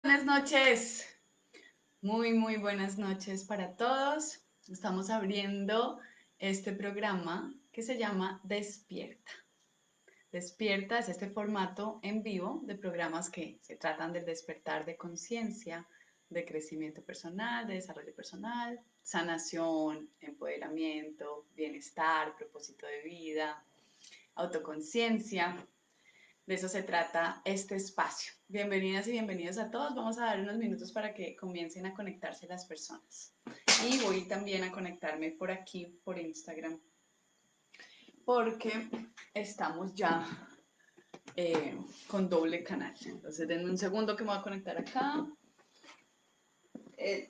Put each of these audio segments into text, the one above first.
Buenas noches, muy buenas noches para todos. Estamos abriendo este programa que se llama Despierta. Despierta es este formato en vivo de programas que se tratan del despertar de conciencia, de crecimiento personal, de desarrollo personal, sanación, empoderamiento, bienestar, propósito de vida, autoconciencia. De eso se trata este espacio. Bienvenidas y bienvenidos a todos. Vamos a dar unos minutos para que comiencen a conectarse las personas. Y voy también a conectarme por aquí, por Instagram, porque estamos ya con doble canal. Entonces, denme un segundo que me voy a conectar acá. Eh,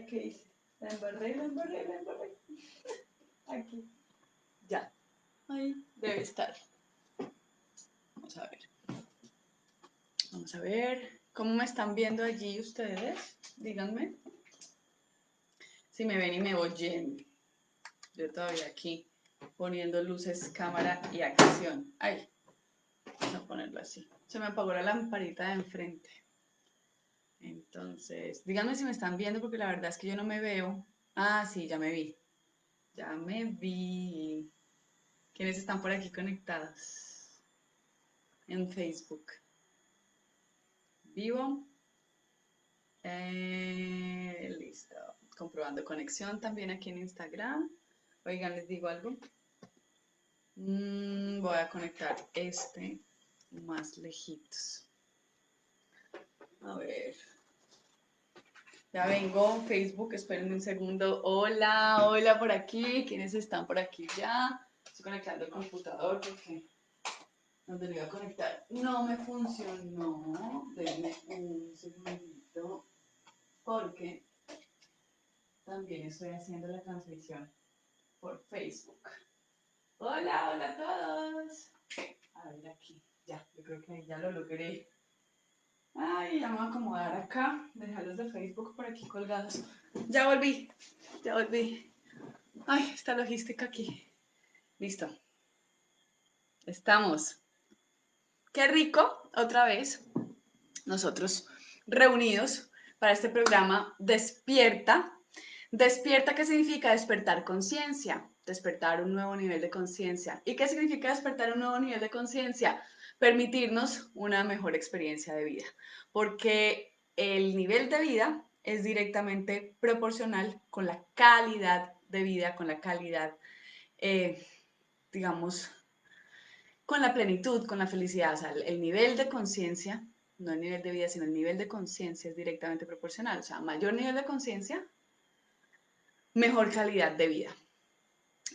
¿qué hice? La embarré. Aquí, ya. Ahí debe estar. Vamos a ver. Vamos a ver. ¿Cómo me están viendo allí ustedes? Díganme. Si me ven y me oyen. Yo todavía aquí poniendo luces, cámara y acción. Ay, vamos a ponerlo así. Se me apagó la lamparita de enfrente. Entonces, díganme si me están viendo porque la verdad es que yo no me veo. Ah, sí, ya me vi. Ya me vi. ¿Quiénes están por aquí conectados? En Facebook. Vivo. Listo. Comprobando conexión también aquí en Instagram. Oigan, les digo algo. Voy a conectar este más lejitos. A ver. Ya vengo, Facebook, espérenme un segundo. Hola por aquí. ¿Quiénes están por aquí ya? Estoy conectando el computador porque donde lo iba a conectar no me funcionó. Denme un segundito porque también estoy haciendo la transmisión por Facebook. Hola a todos. A ver aquí, ya, yo creo que ya lo logré. Ay, ya me voy a acomodar acá, dejarlos de Facebook por aquí colgados. Ya volví. Ay, esta logística aquí. Listo. Estamos. Qué rico, otra vez, nosotros reunidos para este programa Despierta. Despierta, ¿qué significa despertar conciencia? Despertar un nuevo nivel de conciencia. ¿Y qué significa despertar un nuevo nivel de conciencia? Permitirnos una mejor experiencia de vida. Porque el nivel de vida es directamente proporcional con la calidad de vida, con la calidad, eh, digamos, con la plenitud, con la felicidad. O sea, el nivel de conciencia, no el nivel de vida, sino el nivel de conciencia es directamente proporcional. O sea, mayor nivel de conciencia, mejor calidad de vida.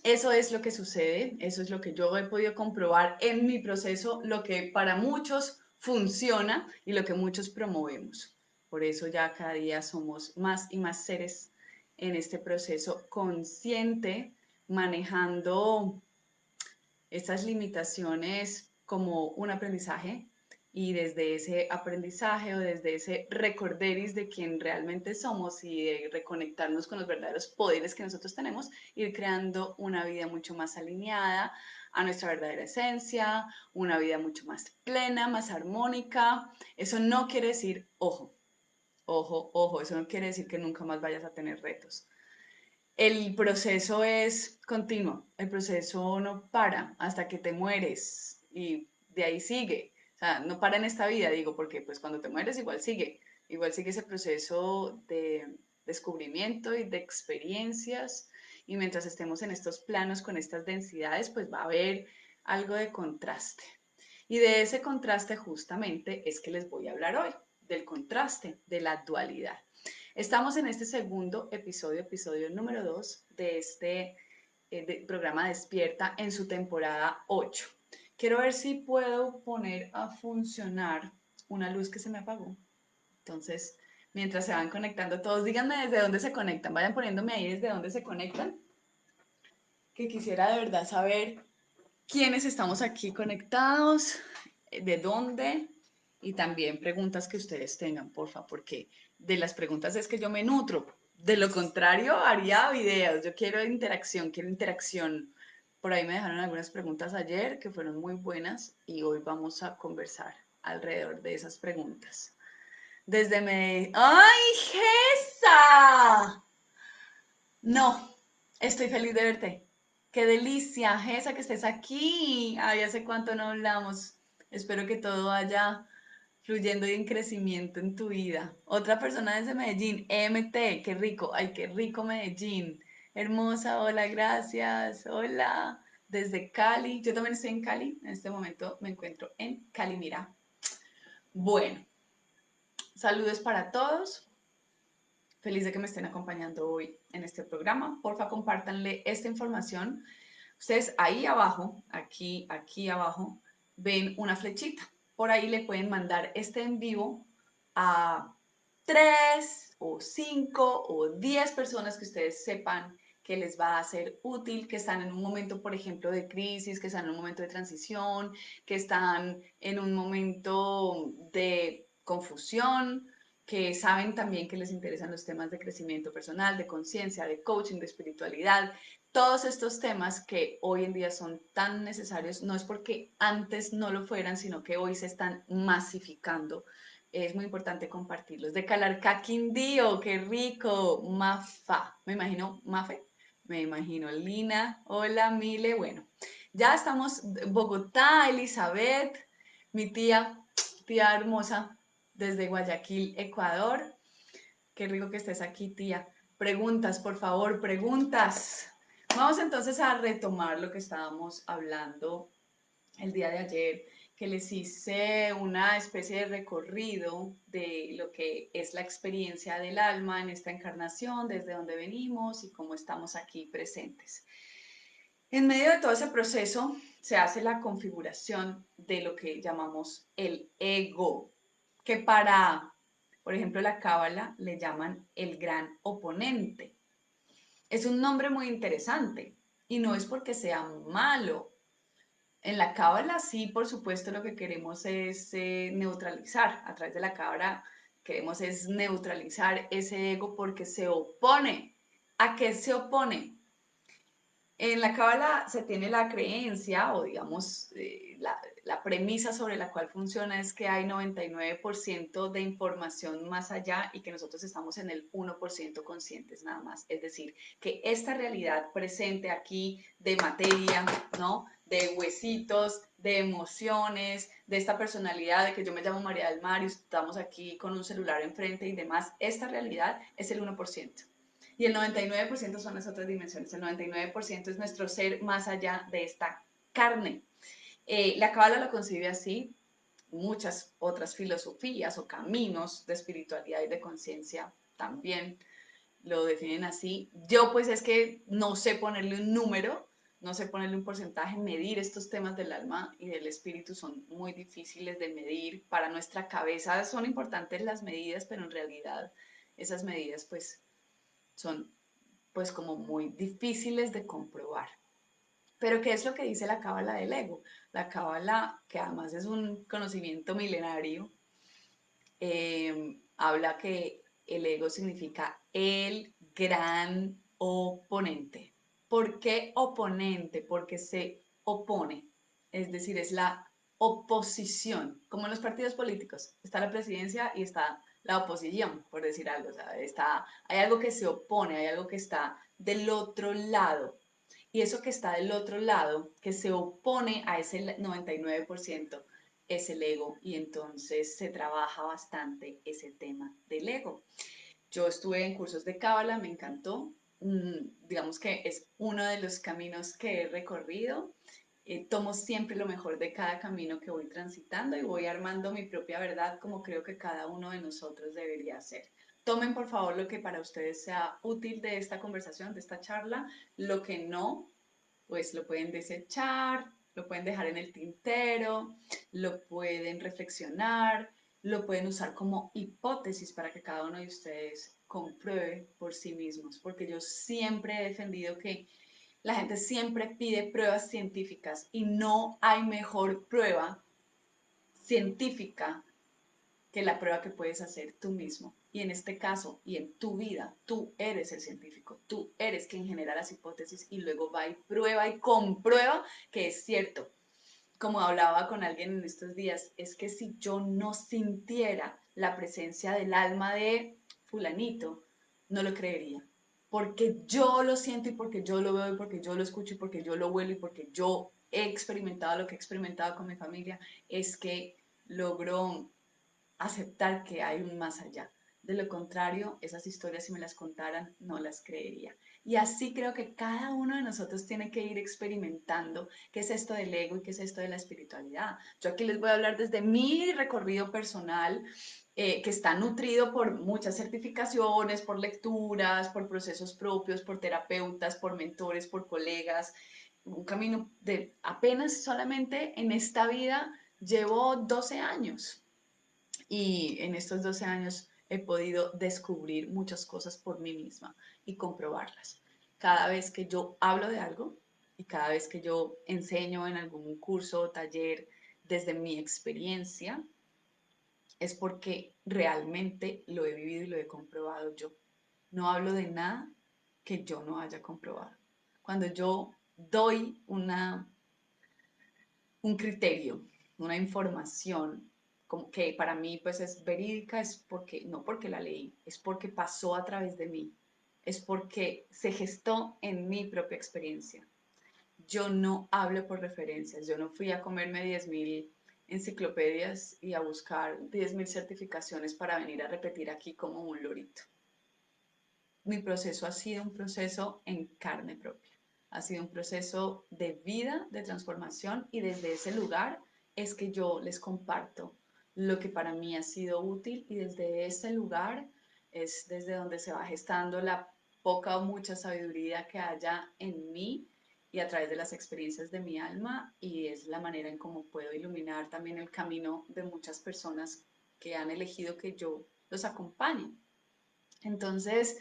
Eso es lo que sucede, eso es lo que yo he podido comprobar en mi proceso, lo que para muchos funciona y lo que muchos promovemos. Por eso ya cada día somos más y más seres en este proceso consciente, manejando estas limitaciones como un aprendizaje y desde ese aprendizaje o desde ese recorderis de quién realmente somos y de reconectarnos con los verdaderos poderes que nosotros tenemos, ir creando una vida mucho más alineada a nuestra verdadera esencia, una vida mucho más plena, más armónica. Eso no quiere decir, ojo, eso no quiere decir que nunca más vayas a tener retos. El proceso es continuo, el proceso no para hasta que te mueres y de ahí sigue. O sea, no para en esta vida, digo, porque pues cuando te mueres igual sigue ese proceso de descubrimiento y de experiencias y mientras estemos en estos planos con estas densidades, pues va a haber algo de contraste. Y de ese contraste justamente es que les voy a hablar hoy, del contraste, de la dualidad. Estamos en este segundo episodio, episodio número 2 de este programa Despierta en su temporada 8. Quiero ver si puedo poner a funcionar una luz que se me apagó. Entonces, mientras se van conectando todos, díganme desde dónde se conectan. Vayan poniéndome ahí desde dónde se conectan, que quisiera de verdad saber quiénes estamos aquí conectados, de dónde y también preguntas que ustedes tengan, porfa, porque de las preguntas es que yo me nutro. De lo contrario, haría videos. Yo quiero interacción, quiero interacción. Por ahí me dejaron algunas preguntas ayer que fueron muy buenas y hoy vamos a conversar alrededor de esas preguntas. Desde Medellín. ¡Ay, Gesa! No, estoy feliz de verte. Qué delicia, Gesa, que estés aquí. Ay, hace cuánto no hablamos. Espero que todo vaya fluyendo y en crecimiento en tu vida. Otra persona desde Medellín, MT, qué rico. Ay, qué rico Medellín. Hermosa, hola, gracias. Hola, desde Cali. Yo también estoy en Cali. En este momento me encuentro en Cali, mira. Bueno, saludos para todos. Feliz de que me estén acompañando hoy en este programa. Porfa, compártanle esta información. Ustedes ahí abajo, aquí abajo, ven una flechita. Por ahí le pueden mandar este en vivo a 3 o 5 o 10 personas que ustedes sepan que les va a ser útil, que están en un momento, por ejemplo, de crisis, que están en un momento de transición, que están en un momento de confusión, que saben también que les interesan los temas de crecimiento personal, de conciencia, de coaching, de espiritualidad. Todos estos temas que hoy en día son tan necesarios, no es porque antes no lo fueran, sino que hoy se están masificando. Es muy importante compartirlos. De Calarcá, Quindío, qué rico. Mafa, me imagino, Mafe, me imagino Lina. Hola, Mile. Bueno, ya estamos en Bogotá, Elizabeth, mi tía hermosa, desde Guayaquil, Ecuador. Qué rico que estés aquí, tía. Preguntas, por favor, preguntas. Vamos entonces a retomar lo que estábamos hablando el día de ayer, que les hice una especie de recorrido de lo que es la experiencia del alma en esta encarnación, desde dónde venimos y cómo estamos aquí presentes. En medio de todo ese proceso se hace la configuración de lo que llamamos el ego, que por ejemplo, la Cábala le llaman el gran oponente. Es un nombre muy interesante y no es porque sea malo. En la Cábala sí, por supuesto, lo que queremos es neutralizar. A través de la Cábala queremos es neutralizar ese ego porque se opone. ¿A qué se opone? En la Cábala se tiene la creencia, o digamos, la premisa sobre la cual funciona es que hay 99% de información más allá y que nosotros estamos en el 1% conscientes nada más. Es decir, que esta realidad presente aquí de materia, ¿no? De huesitos, de emociones, de esta personalidad, de que yo me llamo María del Mar y estamos aquí con un celular enfrente y demás, esta realidad es el 1%. Y el 99% son las otras dimensiones. El 99% es nuestro ser más allá de esta carne. La Cábala lo concibe así. Muchas otras filosofías o caminos de espiritualidad y de conciencia también lo definen así. Yo pues es que no sé ponerle un número, no sé ponerle un porcentaje, medir estos temas del alma y del espíritu son muy difíciles de medir. Para nuestra cabeza son importantes las medidas, pero en realidad esas medidas pues son pues como muy difíciles de comprobar. Pero ¿qué es lo que dice la cábala del ego? La cábala, que además es un conocimiento milenario, habla que el ego significa el gran oponente. ¿Por qué oponente? Porque se opone, es decir, es la oposición, como en los partidos políticos. Está la presidencia y está la oposición, por decir algo. O sea, hay algo que se opone, hay algo que está del otro lado. Y eso que está del otro lado, que se opone a ese 99%, es el ego. Y entonces se trabaja bastante ese tema del ego. Yo estuve en cursos de Cábala, me encantó. Digamos que es uno de los caminos que he recorrido. Tomo siempre lo mejor de cada camino que voy transitando y voy armando mi propia verdad como creo que cada uno de nosotros debería hacer. Tomen por favor lo que para ustedes sea útil de esta conversación, de esta charla. Lo que no, pues lo pueden desechar, lo pueden dejar en el tintero, lo pueden reflexionar, lo pueden usar como hipótesis para que cada uno de ustedes compruebe por sí mismos, porque yo siempre he defendido que la gente siempre pide pruebas científicas y no hay mejor prueba científica que la prueba que puedes hacer tú mismo. Y en este caso, y en tu vida, tú eres el científico, tú eres quien genera las hipótesis y luego va y prueba y comprueba que es cierto. como hablaba con alguien en estos días, es que si yo no sintiera la presencia del alma de fulanito, no lo creería. Porque yo lo siento y porque yo lo veo y porque yo lo escucho y porque yo lo huelo y porque yo he experimentado lo que he experimentado con mi familia, es que logro aceptar que hay un más allá. De lo contrario, esas historias si me las contaran, no las creería. Y así creo que cada uno de nosotros tiene que ir experimentando qué es esto del ego y qué es esto de la espiritualidad. Yo aquí les voy a hablar desde mi recorrido personal, que está nutrido por muchas certificaciones, por lecturas, por procesos propios, por terapeutas, por mentores, por colegas. Un camino de apenas solamente en esta vida llevo 12 años y en estos 12 años he podido descubrir muchas cosas por mí misma y comprobarlas. Cada vez que yo hablo de algo y cada vez que yo enseño en algún curso o taller desde mi experiencia, es porque realmente lo he vivido y lo he comprobado yo. No hablo de nada que yo no haya comprobado. Cuando yo doy un criterio, una información como que para mí pues es verídica, es porque, no porque la leí, es porque pasó a través de mí, es porque se gestó en mi propia experiencia. Yo no hablo por referencias, yo no fui a comerme 10.000 enciclopedias y a buscar 10.000 certificaciones para venir a repetir aquí como un lorito. Mi proceso ha sido un proceso en carne propia, ha sido un proceso de vida, de transformación y desde ese lugar es que yo les comparto lo que para mí ha sido útil y desde ese lugar es desde donde se va gestando la poca o mucha sabiduría que haya en mí y a través de las experiencias de mi alma y es la manera en cómo puedo iluminar también el camino de muchas personas que han elegido que yo los acompañe. Entonces,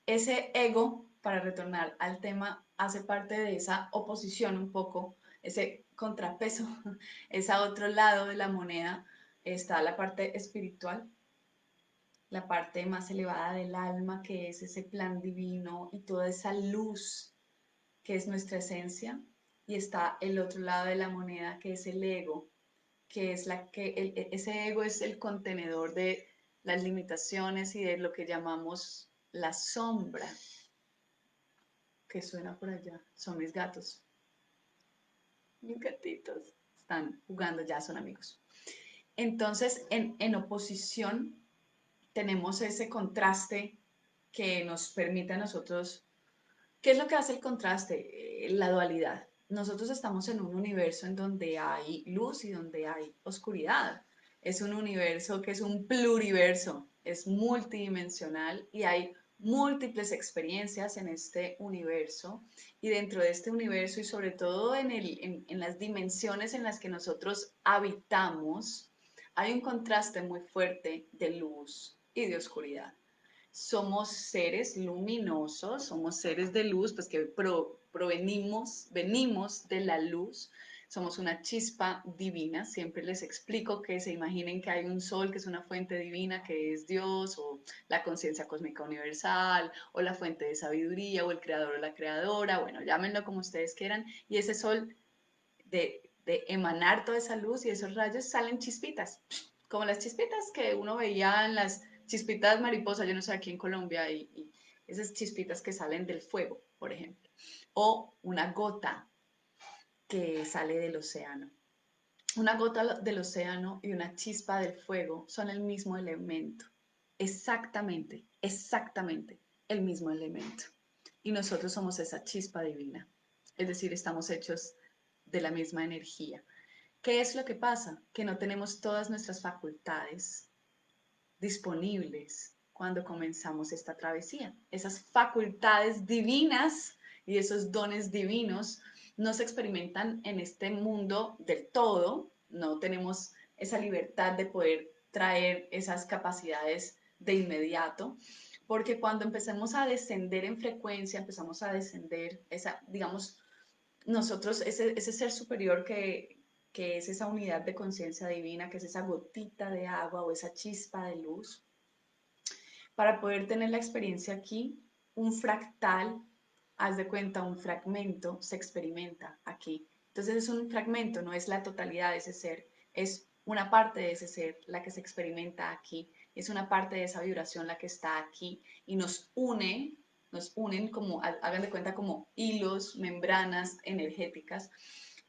ese ego, para retornar al tema, hace parte de esa oposición un poco, ese contrapeso, ese otro lado de la moneda, está la parte espiritual, la parte más elevada del alma, que es ese plan divino y toda esa luz que es nuestra esencia, y está el otro lado de la moneda, que es el ego, que es ese ego es el contenedor de las limitaciones y de lo que llamamos la sombra, que suena por allá. Son mis gatos, mis gatitos. Están jugando, ya son amigos. Entonces, en oposición, tenemos ese contraste que nos permite a nosotros. ¿Qué es lo que hace el contraste? La dualidad. Nosotros estamos en un universo en donde hay luz y donde hay oscuridad. Es un universo que es un pluriverso, es multidimensional y hay múltiples experiencias en este universo y dentro de este universo y sobre todo en las dimensiones en las que nosotros habitamos, hay un contraste muy fuerte de luz y de oscuridad. Somos seres luminosos, somos seres de luz, pues que venimos de la luz, somos una chispa divina, siempre les explico que se imaginen que hay un sol que es una fuente divina, que es Dios, o la conciencia cósmica universal, o la fuente de sabiduría, o el creador o la creadora, bueno, llámenlo como ustedes quieran, y ese sol de emanar toda esa luz y esos rayos salen chispitas, como las chispitas que uno veía en las chispitas mariposas, yo no sé, aquí en Colombia, y esas chispitas que salen del fuego, por ejemplo, o una gota que sale del océano. Una gota del océano y una chispa del fuego son el mismo elemento, exactamente, exactamente el mismo elemento. Y nosotros somos esa chispa divina, es decir, estamos hechos de la misma energía. ¿Qué es lo que pasa? Que no tenemos todas nuestras facultades disponibles cuando comenzamos esta travesía. Esas facultades divinas y esos dones divinos no se experimentan en este mundo del todo, no tenemos esa libertad de poder traer esas capacidades de inmediato, porque cuando empecemos a descender en frecuencia, empezamos a descender esa, digamos, nosotros, ese ser superior que es esa unidad de conciencia divina, que es esa gotita de agua o esa chispa de luz, para poder tener la experiencia aquí, un fractal, haz de cuenta, un fragmento se experimenta aquí. Entonces es un fragmento, no es la totalidad de ese ser, es una parte de ese ser la que se experimenta aquí, es una parte de esa vibración la que está aquí y nos unen como, hagan de cuenta, como hilos, membranas energéticas,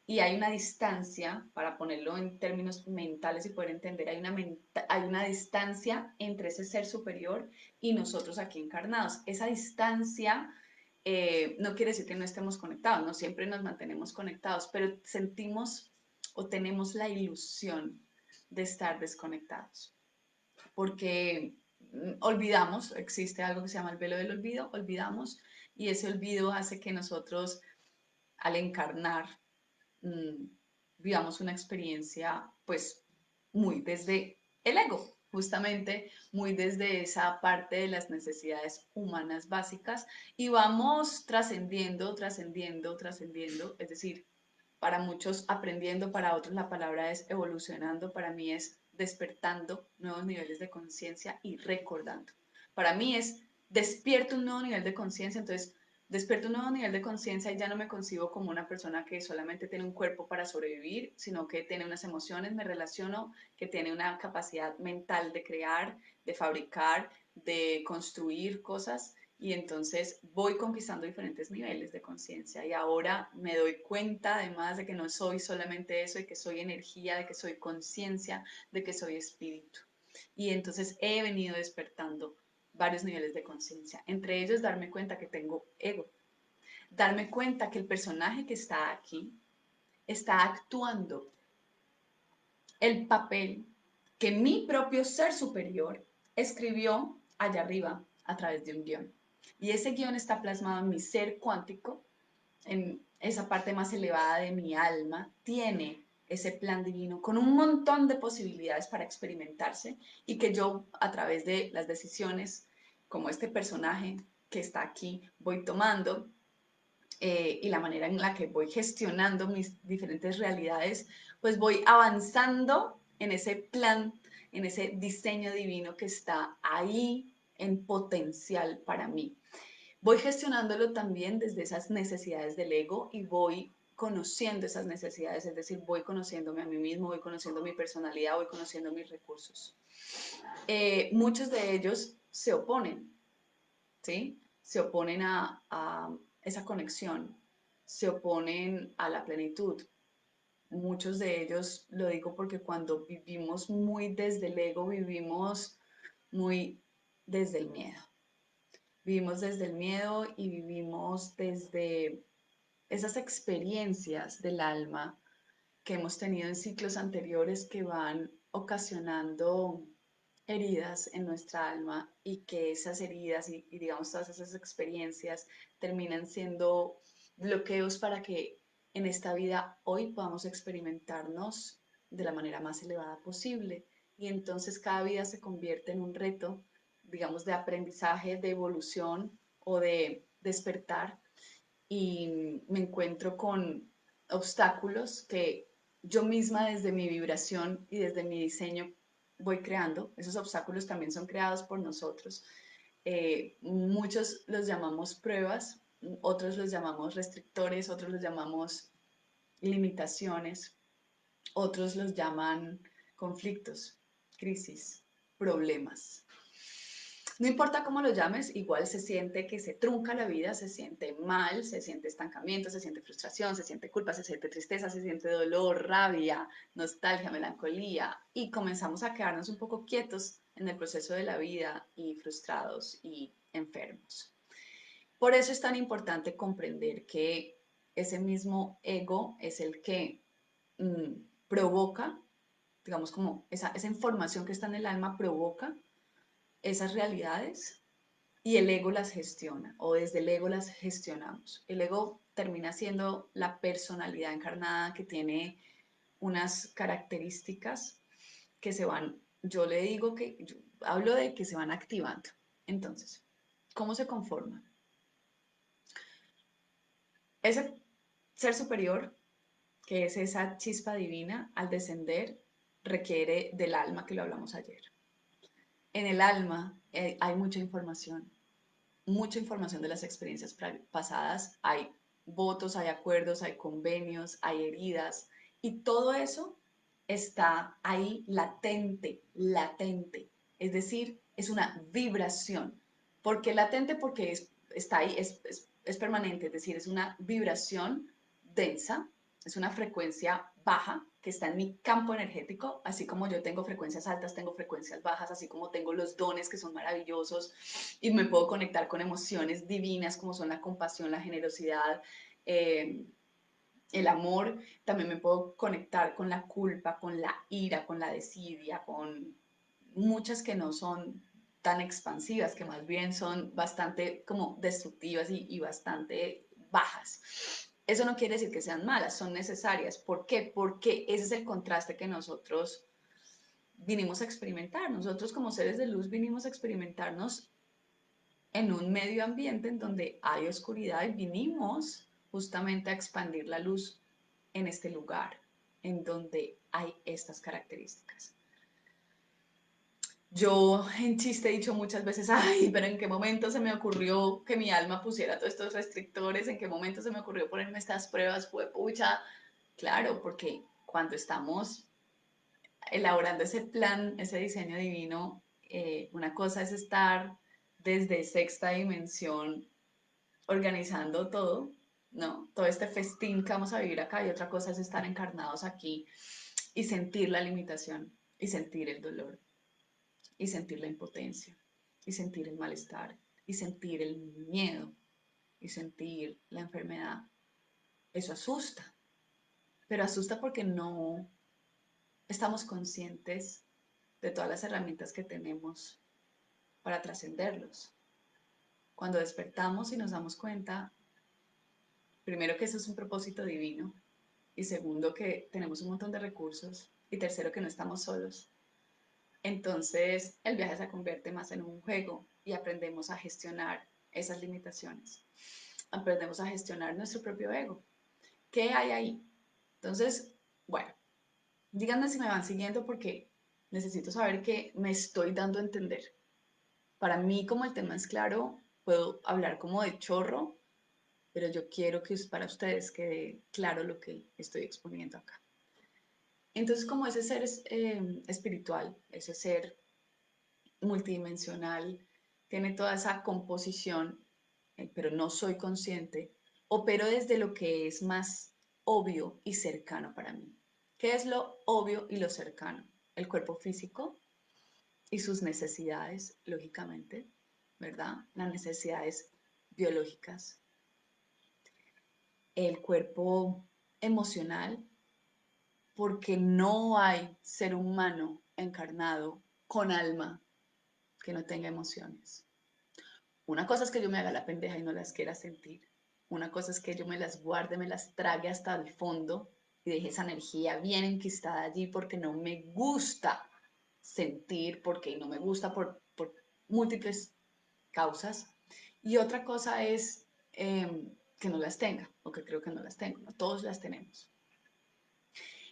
y hay una distancia, para ponerlo en términos mentales y poder entender, hay una distancia entre ese ser superior y nosotros aquí encarnados. Esa distancia no quiere decir que no estemos conectados, no siempre nos mantenemos conectados, pero sentimos o tenemos la ilusión de estar desconectados, porque olvidamos, existe algo que se llama el velo del olvido, olvidamos, y ese olvido hace que nosotros al encarnar mmm, vivamos una experiencia pues muy desde el ego, justamente muy desde esa parte de las necesidades humanas básicas y vamos trascendiendo, trascendiendo, trascendiendo, es decir, para muchos aprendiendo, para otros la palabra es evolucionando, para mí es despertando nuevos niveles de conciencia y recordando. Para mí es despierto un nuevo nivel de conciencia, entonces despierto un nuevo nivel de conciencia y ya no me concibo como una persona que solamente tiene un cuerpo para sobrevivir, sino que tiene unas emociones, me relaciono, que tiene una capacidad mental de crear, de fabricar, de construir cosas, y entonces voy conquistando diferentes niveles de conciencia y ahora me doy cuenta además de que no soy solamente eso, de que soy energía, de que soy conciencia, de que soy espíritu. Y entonces he venido despertando varios niveles de conciencia, entre ellos darme cuenta que tengo ego, darme cuenta que el personaje que está aquí está actuando el papel que mi propio ser superior escribió allá arriba a través de un guión. Y ese guión está plasmado en mi ser cuántico, en esa parte más elevada de mi alma, tiene ese plan divino con un montón de posibilidades para experimentarse y que yo a través de las decisiones, como este personaje que está aquí, voy tomando y la manera en la que voy gestionando mis diferentes realidades, pues voy avanzando en ese plan, en ese diseño divino que está ahí en potencial para mí. Voy gestionándolo también desde esas necesidades del ego y voy conociendo esas necesidades, es decir, voy conociéndome a mí mismo, voy conociendo mi personalidad, voy conociendo mis recursos. Muchos de ellos se oponen, ¿sí? Se oponen a esa conexión, se oponen a la plenitud. Muchos de ellos, lo digo porque cuando vivimos muy desde el ego, vivimos muy desde el miedo. Vivimos desde el miedo y vivimos desde esas experiencias del alma que hemos tenido en ciclos anteriores que van ocasionando heridas en nuestra alma y que esas heridas y digamos todas esas experiencias terminan siendo bloqueos para que en esta vida hoy podamos experimentarnos de la manera más elevada posible. Y entonces cada vida se convierte en un reto, digamos, de aprendizaje, de evolución o de despertar, y me encuentro con obstáculos que yo misma desde mi vibración y desde mi diseño voy creando. Esos obstáculos también son creados por nosotros. Muchos los llamamos pruebas, otros los llamamos restrictores, otros los llamamos limitaciones, otros los llaman conflictos, crisis, problemas. No importa cómo lo llames, igual se siente que se trunca la vida, se siente mal, se siente estancamiento, se siente frustración, se siente culpa, se siente tristeza, se siente dolor, rabia, nostalgia, melancolía, y comenzamos a quedarnos un poco quietos en el proceso de la vida y frustrados y enfermos. Por eso es tan importante comprender que ese mismo ego es el que provoca, digamos como esa información que está en el alma provoca esas realidades y el ego las gestiona o desde el ego las gestionamos. El ego termina siendo la personalidad encarnada que tiene unas características que se van, yo le digo que, yo hablo de que se van activando. Entonces, ¿cómo se conforma? Ese ser superior, que es esa chispa divina, al descender, requiere del alma, que lo hablamos ayer. En el alma hay mucha información de las experiencias pasadas, hay votos, hay acuerdos, hay convenios, hay heridas y todo eso está ahí latente, latente. Es decir, es una vibración. ¿Por qué latente? Porque está ahí, es permanente, es decir, es una vibración densa, es una frecuencia baja que está en mi campo energético, así como yo tengo frecuencias altas, tengo frecuencias bajas, así como tengo los dones que son maravillosos y me puedo conectar con emociones divinas como son la compasión, la generosidad, eh, el amor, también me puedo conectar con la culpa, con la ira, con la desidia, con muchas que no son tan expansivas, que más bien son bastante como destructivas y bastante bajas. Eso no quiere decir que sean malas, son necesarias. ¿Por qué? Porque ese es el contraste que nosotros vinimos a experimentar. Nosotros como seres de luz vinimos a experimentarnos en un medio ambiente en donde hay oscuridad y vinimos justamente a expandir la luz en este lugar, en donde hay estas características. Yo en chiste he dicho muchas veces, ay, pero ¿en qué momento se me ocurrió que mi alma pusiera todos estos restrictores? ¿En qué momento se me ocurrió ponerme estas pruebas? Fue pucha. Claro, porque cuando estamos elaborando ese plan, ese diseño divino, una cosa es estar desde sexta dimensión organizando todo, ¿no? Todo este festín que vamos a vivir acá y otra cosa es estar encarnados aquí y sentir la limitación y sentir el dolor y sentir la impotencia y sentir el malestar y sentir el miedo y sentir la enfermedad. Eso asusta, pero asusta porque no estamos conscientes de todas las herramientas que tenemos para trascenderlos. Cuando despertamos y nos damos cuenta, primero que eso es un propósito divino y segundo que tenemos un montón de recursos y tercero que no estamos solos. Entonces el viaje se convierte más en un juego y aprendemos a gestionar esas limitaciones. Aprendemos a gestionar nuestro propio ego. ¿Qué hay ahí? Entonces, bueno, díganme si me van siguiendo porque necesito saber que me estoy dando a entender. Para mí, como el tema es claro, puedo hablar como de chorro, pero yo quiero que para ustedes quede claro lo que estoy exponiendo acá. Entonces, como ese ser espiritual, ese ser multidimensional, tiene toda esa composición, pero no soy consciente, opero desde lo que es más obvio y cercano para mí. ¿Qué es lo obvio y lo cercano? El cuerpo físico y sus necesidades, lógicamente, ¿verdad? Las necesidades biológicas. El cuerpo emocional, porque no hay ser humano encarnado con alma que no tenga emociones. Una cosa es que yo me haga la pendeja y no las quiera sentir. Una cosa es que yo me las guarde, me las trague hasta el fondo y deje esa energía bien enquistada allí porque no me gusta sentir, porque no me gusta por múltiples causas. Y otra cosa es que no las tenga, o que creo que no las tengo. No todos las tenemos.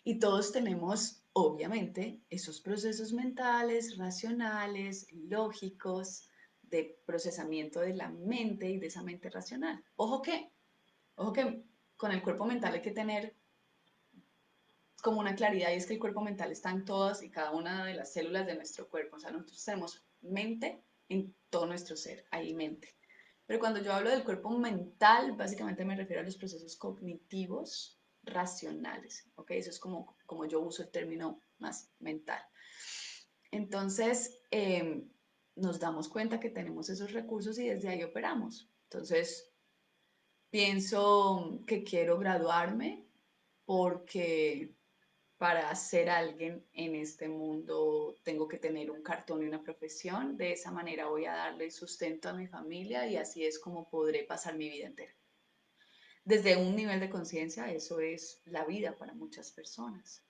Y todos tenemos, obviamente, esos procesos mentales, racionales, lógicos, de procesamiento de la mente y de esa mente racional. Ojo que con el cuerpo mental hay que tener como una claridad y es que el cuerpo mental está en todas y cada una de las células de nuestro cuerpo. O sea, nosotros tenemos mente en todo nuestro ser, hay mente. Pero cuando yo hablo del cuerpo mental, básicamente me refiero a los procesos cognitivos racionales, ¿ok? Eso es como yo uso el término más mental. Entonces, nos damos cuenta que tenemos esos recursos y desde ahí operamos. Entonces, pienso que quiero graduarme porque para ser alguien en este mundo tengo que tener un cartón y una profesión. De esa manera voy a darle sustento a mi familia y así es como podré pasar mi vida entera. Desde un nivel de conciencia, eso es la vida para muchas personas.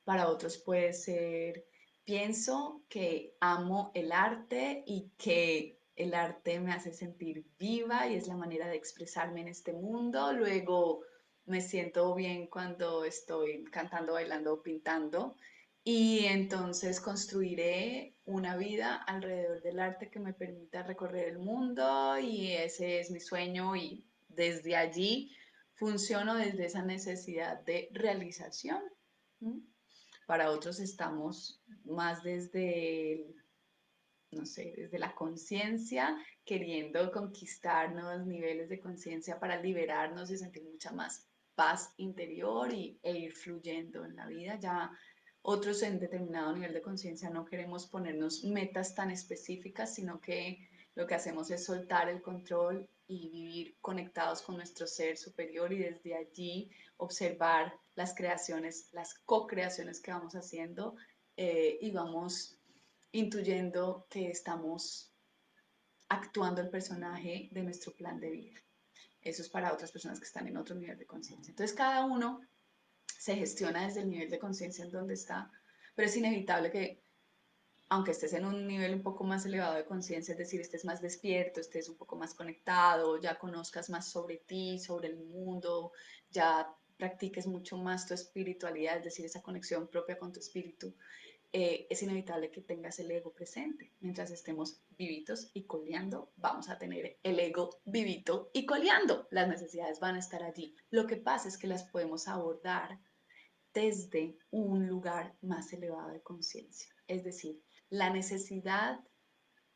Para otros puede ser, pienso que amo el arte y que el arte me hace sentir viva y es la manera de expresarme en este mundo. Luego me siento bien cuando estoy cantando, bailando o pintando. Y entonces construiré una vida alrededor del arte que me permita recorrer el mundo y ese es mi sueño y desde allí funciono desde esa necesidad de realización. ¿Mm? Para otros estamos más desde no sé, desde la conciencia, queriendo conquistar nuevos niveles de conciencia para liberarnos y sentir mucha más paz interior e ir fluyendo en la vida. Ya otros en determinado nivel de conciencia no queremos ponernos metas tan específicas, sino que lo que hacemos es soltar el control y vivir conectados con nuestro ser superior y desde allí observar las creaciones, las co-creaciones que vamos haciendo y vamos intuyendo que estamos actuando el personaje de nuestro plan de vida. Eso es para otras personas que están en otro nivel de conciencia. Entonces cada uno se gestiona desde el nivel de conciencia en donde está, pero es inevitable que aunque estés en un nivel un poco más elevado de conciencia, es decir, estés más despierto, estés un poco más conectado, ya conozcas más sobre ti, sobre el mundo, ya practiques mucho más tu espiritualidad, es decir, esa conexión propia con tu espíritu, es inevitable que tengas el ego presente. Mientras estemos vivitos y coleando, vamos a tener el ego vivito y coleando. Las necesidades van a estar allí. Lo que pasa es que las podemos abordar desde un lugar más elevado de conciencia. Es decir, la necesidad,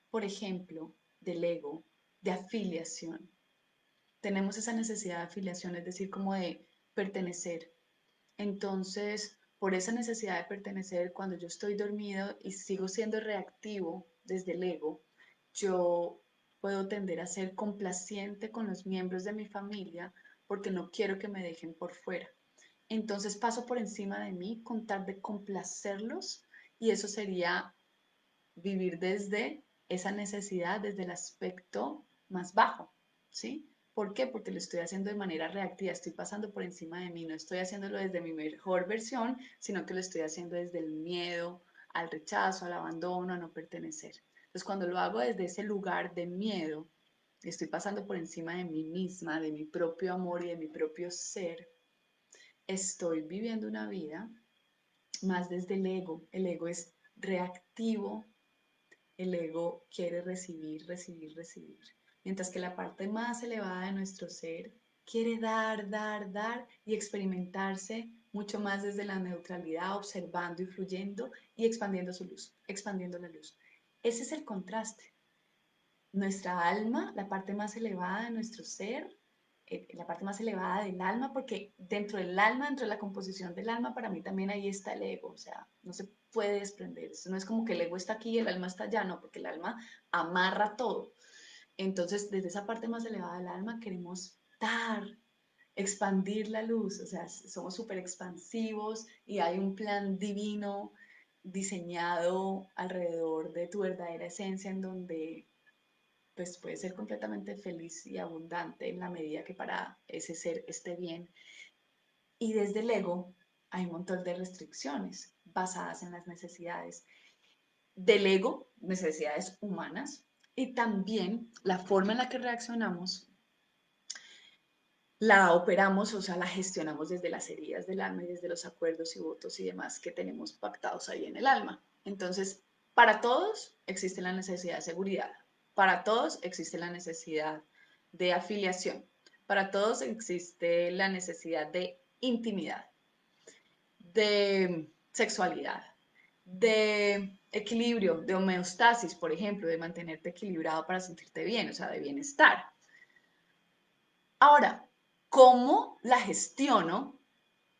por ejemplo, del ego, de afiliación. Tenemos esa necesidad de afiliación, es decir, como de pertenecer. Entonces, por esa necesidad de pertenecer, cuando yo estoy dormido y sigo siendo reactivo desde el ego, yo puedo tender a ser complaciente con los miembros de mi familia porque no quiero que me dejen por fuera. Entonces paso por encima de mí con tal de complacerlos y eso sería vivir desde esa necesidad, desde el aspecto más bajo, ¿sí? ¿Por qué? Porque lo estoy haciendo de manera reactiva, estoy pasando por encima de mí, no estoy haciéndolo desde mi mejor versión, sino que lo estoy haciendo desde el miedo, al rechazo, al abandono, a no pertenecer. Entonces, cuando lo hago desde ese lugar de miedo, estoy pasando por encima de mí misma, de mi propio amor y de mi propio ser, estoy viviendo una vida más desde el ego. El ego es reactivo, el ego quiere recibir, recibir, recibir. Mientras que la parte más elevada de nuestro ser quiere dar, dar, dar y experimentarse mucho más desde la neutralidad, observando y fluyendo y expandiendo su luz, expandiendo la luz. Ese es el contraste. Nuestra alma, la parte más elevada de nuestro ser, la parte más elevada del alma, porque dentro del alma, dentro de la composición del alma, para mí también ahí está el ego, o sea, no se puede desprender. Eso no es como que el ego está aquí y el alma está allá, no, porque el alma amarra todo. Entonces, desde esa parte más elevada del alma queremos dar, expandir la luz, o sea, somos súper expansivos y hay un plan divino diseñado alrededor de tu verdadera esencia en donde pues puede ser completamente feliz y abundante en la medida que para ese ser esté bien. Y desde el ego hay un montón de restricciones basadas en las necesidades del ego, necesidades humanas, y también la forma en la que reaccionamos la operamos, o sea, la gestionamos desde las heridas del alma y desde los acuerdos y votos y demás que tenemos pactados ahí en el alma. Entonces, para todos existe la necesidad de seguridad, para todos existe la necesidad de afiliación, para todos existe la necesidad de intimidad, de sexualidad, de equilibrio, de homeostasis, por ejemplo, de mantenerte equilibrado para sentirte bien, o sea, de bienestar. Ahora, ¿cómo la gestiono?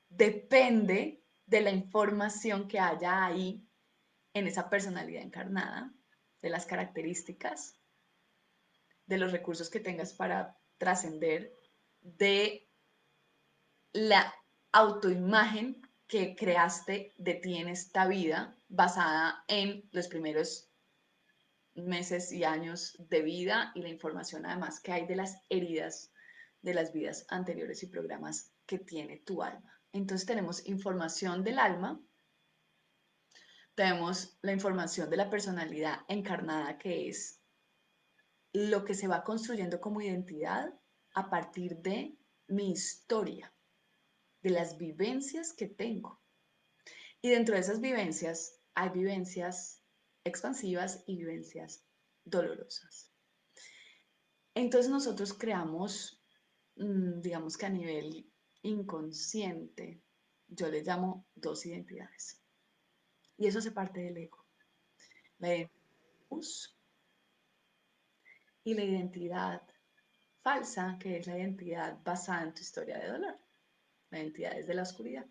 Depende de la información que haya ahí en esa personalidad encarnada, de las características, de los recursos que tengas para trascender, de la autoimagen que creaste de ti en esta vida basada en los primeros meses y años de vida y la información además que hay de las heridas de las vidas anteriores y programas que tiene tu alma. Entonces tenemos información del alma, tenemos la información de la personalidad encarnada, que es lo que se va construyendo como identidad a partir de mi historia, de las vivencias que tengo. Y dentro de esas vivencias hay vivencias expansivas y vivencias dolorosas. Entonces nosotros creamos digamos que a nivel inconsciente, yo le llamo dos identidades. Y eso hace parte del ego. La identidad y la identidad falsa, que es la identidad basada en tu historia de dolor. La identidad es de la oscuridad.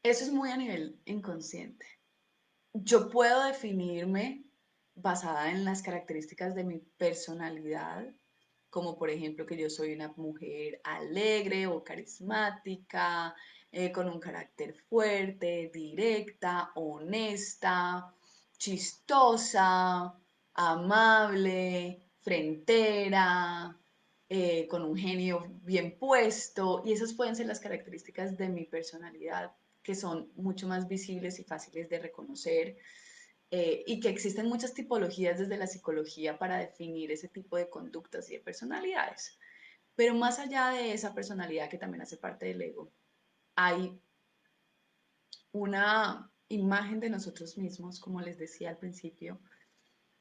Eso es muy a nivel inconsciente. Yo puedo definirme basada en las características de mi personalidad, como por ejemplo que yo soy una mujer alegre o carismática, con un carácter fuerte, directa, honesta, chistosa, amable, frentera, con un genio bien puesto, y esas pueden ser las características de mi personalidad, que son mucho más visibles y fáciles de reconocer, y que existen muchas tipologías desde la psicología para definir ese tipo de conductas y de personalidades. Pero más allá de esa personalidad que también hace parte del ego, hay una imagen de nosotros mismos, como les decía al principio,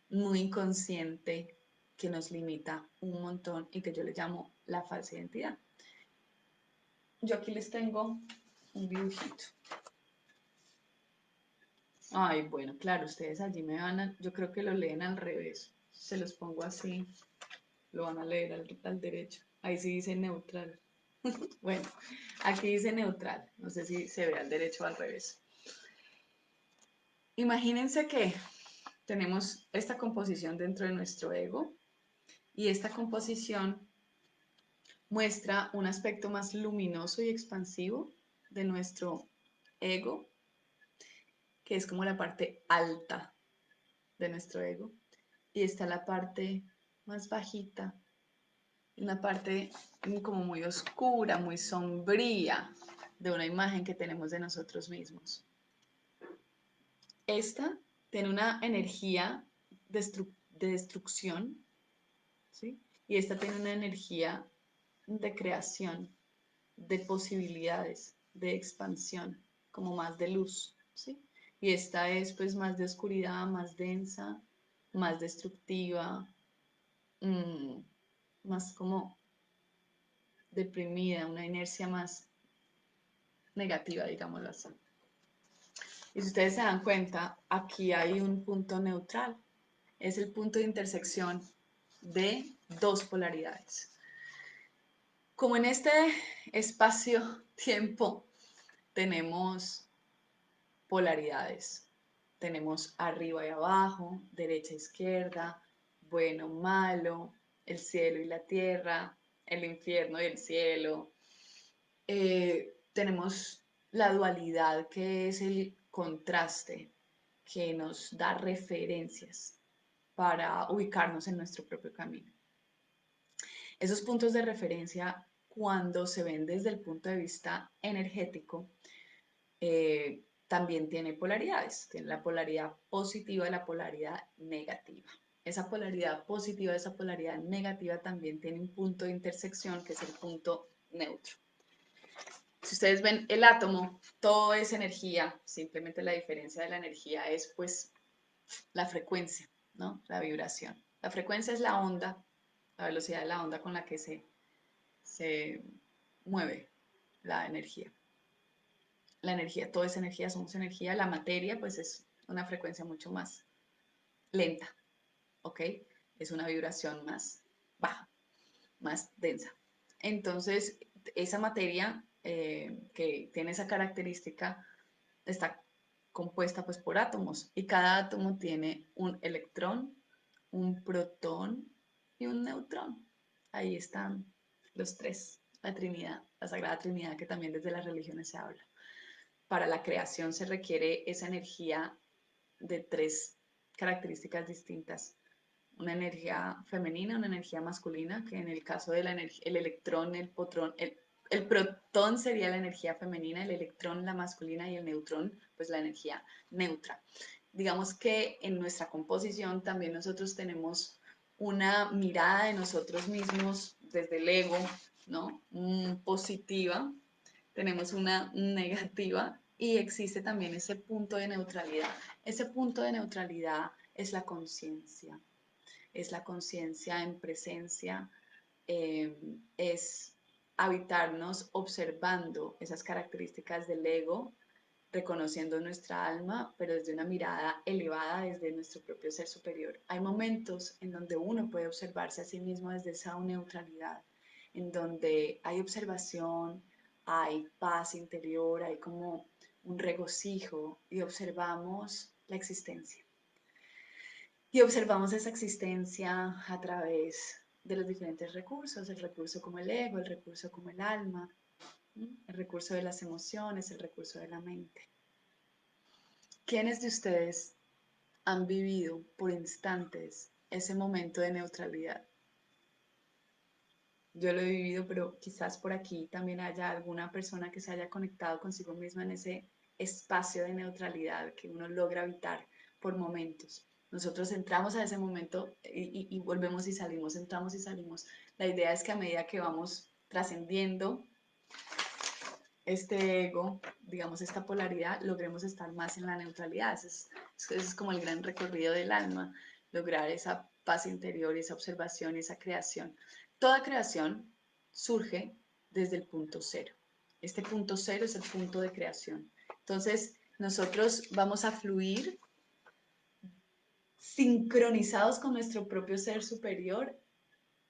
muy inconsciente, que nos limita un montón y que yo le llamo la falsa identidad. Yo aquí les tengo un dibujito. Ay, bueno, claro, ustedes allí me van a, yo creo que lo leen al revés. Se los pongo así, lo van a leer al derecho. Ahí sí dice neutral. Bueno, aquí dice neutral. No sé si se ve al derecho o al revés. Imagínense que tenemos esta composición dentro de nuestro ego y esta composición muestra un aspecto más luminoso y expansivo de nuestro ego, que es como la parte alta de nuestro ego, y está la parte más bajita, una parte como muy oscura, muy sombría de una imagen que tenemos de nosotros mismos. Esta tiene una energía de destrucción, ¿sí? Y esta tiene una energía de creación, de posibilidades, de expansión, como más de luz, ¿sí? Y esta es pues más de oscuridad, más densa, más destructiva, más como deprimida, una inercia más negativa, digámoslo así. Y si ustedes se dan cuenta, aquí hay un punto neutral. Es el punto de intersección de dos polaridades. Como en este espacio-tiempo tenemos polaridades, tenemos arriba y abajo, derecha, izquierda, bueno, malo, el cielo y la tierra, el infierno y el cielo. Tenemos la dualidad, que es el contraste que nos da referencias para ubicarnos en nuestro propio camino. Esos puntos de referencia, cuando se ven desde el punto de vista energético, también tiene polaridades. Tiene la polaridad positiva y la polaridad negativa. Esa polaridad positiva, esa polaridad negativa también tiene un punto de intersección, que es el punto neutro. Si ustedes ven el átomo, todo es energía, simplemente la diferencia de la energía es pues la frecuencia, ¿no? La vibración. La frecuencia es la onda, la velocidad de la onda con la que se mueve la energía. La energía, todo es energía, somos energía. La materia pues es una frecuencia mucho más lenta, ¿ok? Es una vibración más baja, más densa. Entonces, esa materia que tiene esa característica está compuesta pues por átomos y cada átomo tiene un electrón, un protón y un neutrón. Ahí están los tres, la Trinidad, la Sagrada Trinidad, que también desde las religiones se habla. Para la creación se requiere esa energía de tres características distintas: una energía femenina, una energía masculina, que en el caso del el electrón, el protón sería la energía femenina, el electrón la masculina y el neutrón pues la energía neutra. Digamos que en nuestra composición también nosotros tenemos una mirada de nosotros mismos desde el ego, ¿no? Positiva, tenemos una negativa y existe también ese punto de neutralidad. Ese punto de neutralidad es la conciencia en presencia, es habitarnos observando esas características del ego, reconociendo nuestra alma, pero desde una mirada elevada, desde nuestro propio ser superior. Hay momentos en donde uno puede observarse a sí mismo desde esa neutralidad, en donde hay observación, hay paz interior, hay como un regocijo y observamos la existencia. Y observamos esa existencia a través de los diferentes recursos, el recurso como el ego, el recurso como el alma, el recurso de las emociones, el recurso de la mente. ¿Quiénes de ustedes han vivido por instantes ese momento de neutralidad? Yo lo he vivido, pero quizás por aquí también haya alguna persona que se haya conectado consigo misma en ese espacio de neutralidad que uno logra habitar por momentos. Nosotros entramos a ese momento y volvemos y salimos, entramos y salimos. La idea es que a medida que vamos trascendiendo este ego, digamos, esta polaridad, logremos estar más en la neutralidad. Ese es como el gran recorrido del alma, lograr esa paz interior, esa observación, esa creación. Toda creación surge desde el punto cero. Este punto cero es el punto de creación. Entonces, nosotros vamos a fluir sincronizados con nuestro propio ser superior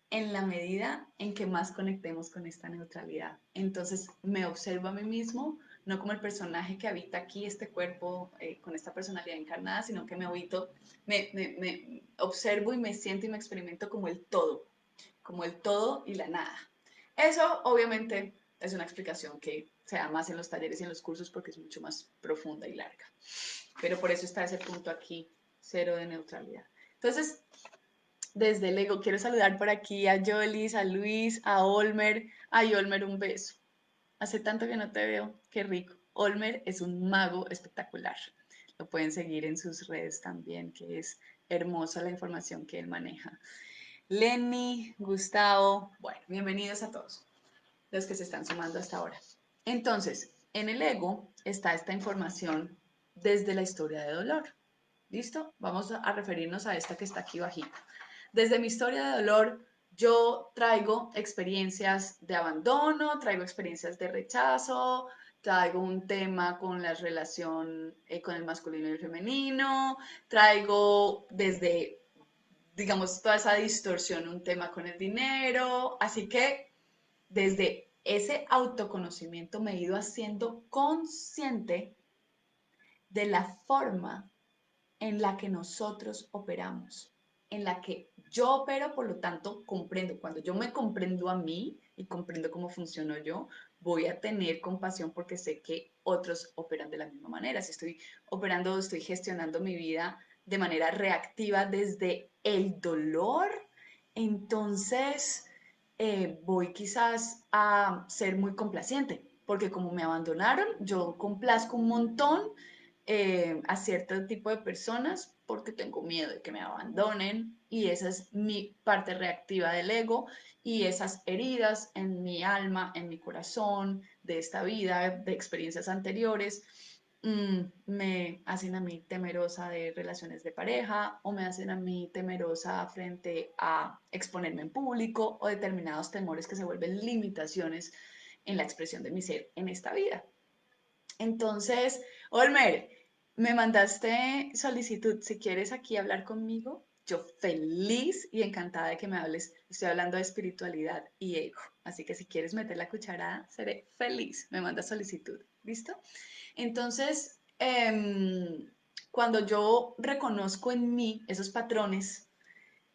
en la medida en que más conectemos con esta neutralidad. Entonces me observo a mí mismo, no como el personaje que habita aquí este cuerpo con esta personalidad encarnada, sino que me observo y me siento y me experimento como el todo y la nada. Eso obviamente es una explicación que se da más en los talleres y en los cursos porque es mucho más profunda y larga. Pero por eso está ese punto aquí, cero de neutralidad. Entonces, desde el ego. Quiero saludar por aquí a Jolis, a Luis, a Olmer. Ay, Olmer, un beso. Hace tanto que no te veo. Qué rico. Olmer es un mago espectacular. Lo pueden seguir en sus redes también, que es hermosa la información que él maneja. Lenny, Gustavo, bueno, bienvenidos a todos los que se están sumando hasta ahora. Entonces, en el ego está esta información desde la historia de dolor. ¿Listo? Vamos a referirnos a esta que está aquí bajita. Desde mi historia de dolor, yo traigo experiencias de abandono, traigo experiencias de rechazo, traigo un tema con la relación con el masculino y el femenino, traigo desde, digamos, toda esa distorsión, un tema con el dinero. Así que desde ese autoconocimiento me he ido haciendo consciente de la forma en la que nosotros operamos, en la que yo opero, por lo tanto, comprendo. Cuando yo me comprendo a mí y comprendo cómo funciono yo, voy a tener compasión porque sé que otros operan de la misma manera. Si estoy operando, estoy gestionando mi vida de manera reactiva desde el dolor, entonces voy quizás a ser muy complaciente, porque como me abandonaron, yo complazco un montón a cierto tipo de personas porque tengo miedo de que me abandonen y esa es mi parte reactiva del ego y esas heridas en mi alma, en mi corazón, de esta vida, de experiencias anteriores, me hacen a mí temerosa de relaciones de pareja o me hacen a mí temerosa frente a exponerme en público o determinados temores que se vuelven limitaciones en la expresión de mi ser en esta vida. Entonces, Olmer, me mandaste solicitud. Si quieres aquí hablar conmigo, yo feliz y encantada de que me hables. Estoy hablando de espiritualidad y ego. Así que si quieres meter la cucharada, seré feliz. Me mandas solicitud. ¿Listo? Entonces, cuando yo reconozco en mí esos patrones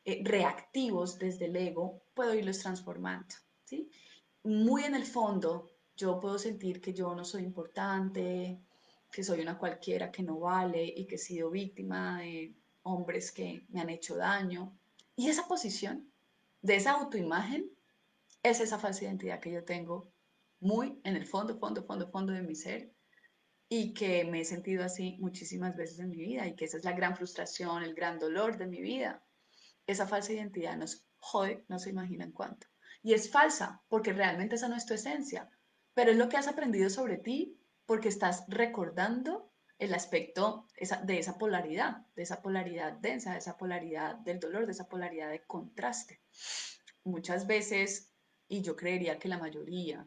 reactivos desde el ego, puedo irlos transformando. ¿Sí? Muy en el fondo, yo puedo sentir que yo no soy importante, que soy una cualquiera que no vale y que he sido víctima de hombres que me han hecho daño. Y esa posición de esa autoimagen es esa falsa identidad que yo tengo muy en el fondo, fondo de mi ser y que me he sentido así muchísimas veces en mi vida y que esa es la gran frustración, el gran dolor de mi vida. Esa falsa identidad nos jode, no se imaginan cuánto. Y es falsa, porque realmente esa no es tu esencia, pero es lo que has aprendido sobre ti porque estás recordando el aspecto de esa polaridad densa, de esa polaridad del dolor, de esa polaridad de contraste. muchas veces, y yo creería que la mayoría,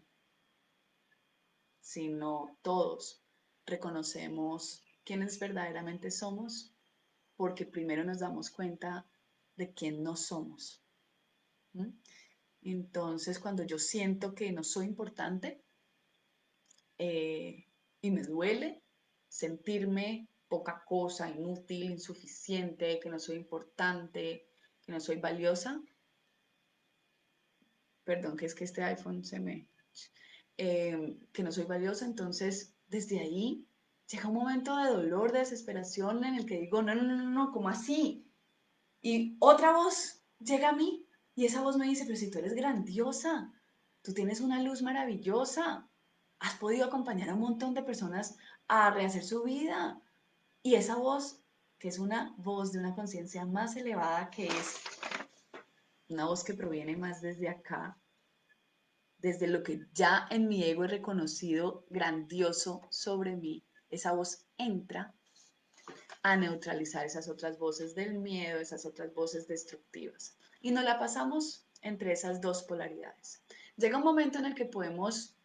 si no todos, reconocemos quiénes verdaderamente somos porque primero nos damos cuenta de quién no somos. ¿Mm? Entonces, cuando yo siento que no soy importante y me duele sentirme poca cosa, inútil, insuficiente, que no soy importante, que no soy valiosa, perdón, que es que este iPhone se me... que no soy valiosa, entonces desde ahí llega un momento de dolor, de desesperación en el que digo, no, no, no, no, no, ¿cómo así? Y otra voz llega a mí y esa voz me dice, pero si tú eres grandiosa, tú tienes una luz maravillosa, has podido acompañar a un montón de personas a rehacer su vida. Y esa voz, que es una voz de una conciencia más elevada, que es una voz que proviene más desde acá, desde lo que ya en mi ego he reconocido grandioso sobre mí, esa voz entra a neutralizar esas otras voces del miedo, esas otras voces destructivas. Y nos la pasamos entre esas dos polaridades. Llega un momento en el que podemos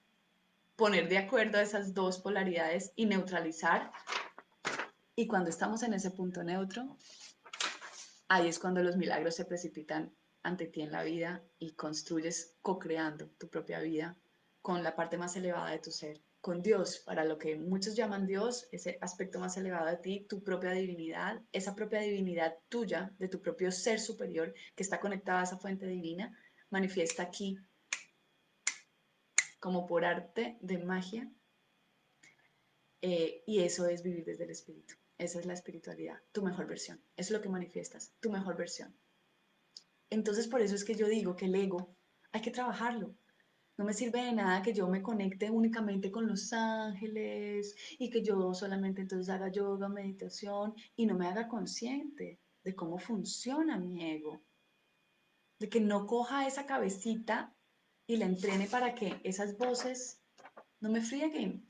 poner de acuerdo a esas dos polaridades y neutralizar. Y cuando estamos en ese punto neutro, ahí es cuando los milagros se precipitan ante ti en la vida y construyes co-creando tu propia vida con la parte más elevada de tu ser, con Dios, para lo que muchos llaman Dios, ese aspecto más elevado de ti, tu propia divinidad, esa propia divinidad tuya, de tu propio ser superior que está conectada a esa fuente divina, manifiesta aquí como por arte de magia, y eso es vivir desde el espíritu. Esa es la espiritualidad, tu mejor versión. Eso es lo que manifiestas, tu mejor versión. Entonces, por eso es que yo digo que el ego hay que trabajarlo. No me sirve de nada que yo me conecte únicamente con los ángeles y que yo solamente entonces haga yoga, meditación y no me haga consciente de cómo funciona mi ego. De que no coja esa cabecita y la entrene para que esas voces no me frieguen.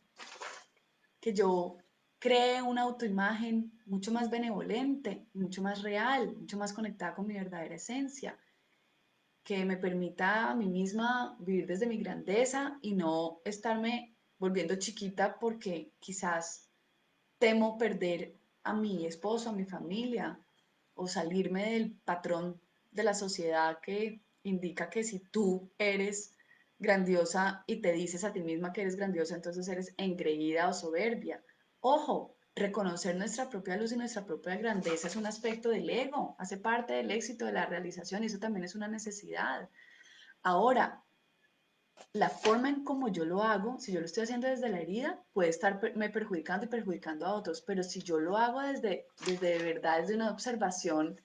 Que yo cree una autoimagen mucho más benevolente, mucho más real, mucho más conectada con mi verdadera esencia, que me permita a mí misma vivir desde mi grandeza y no estarme volviendo chiquita porque quizás temo perder a mi esposo, a mi familia, o salirme del patrón de la sociedad que indica que si tú eres grandiosa y te dices a ti misma que eres grandiosa, entonces eres engreída o soberbia. Ojo, reconocer nuestra propia luz y nuestra propia grandeza es un aspecto del ego, hace parte del éxito, de la realización, y eso también es una necesidad. Ahora, la forma en cómo yo lo hago, si yo lo estoy haciendo desde la herida, puede estarme perjudicando y perjudicando a otros, pero si yo lo hago desde de verdad, desde una observación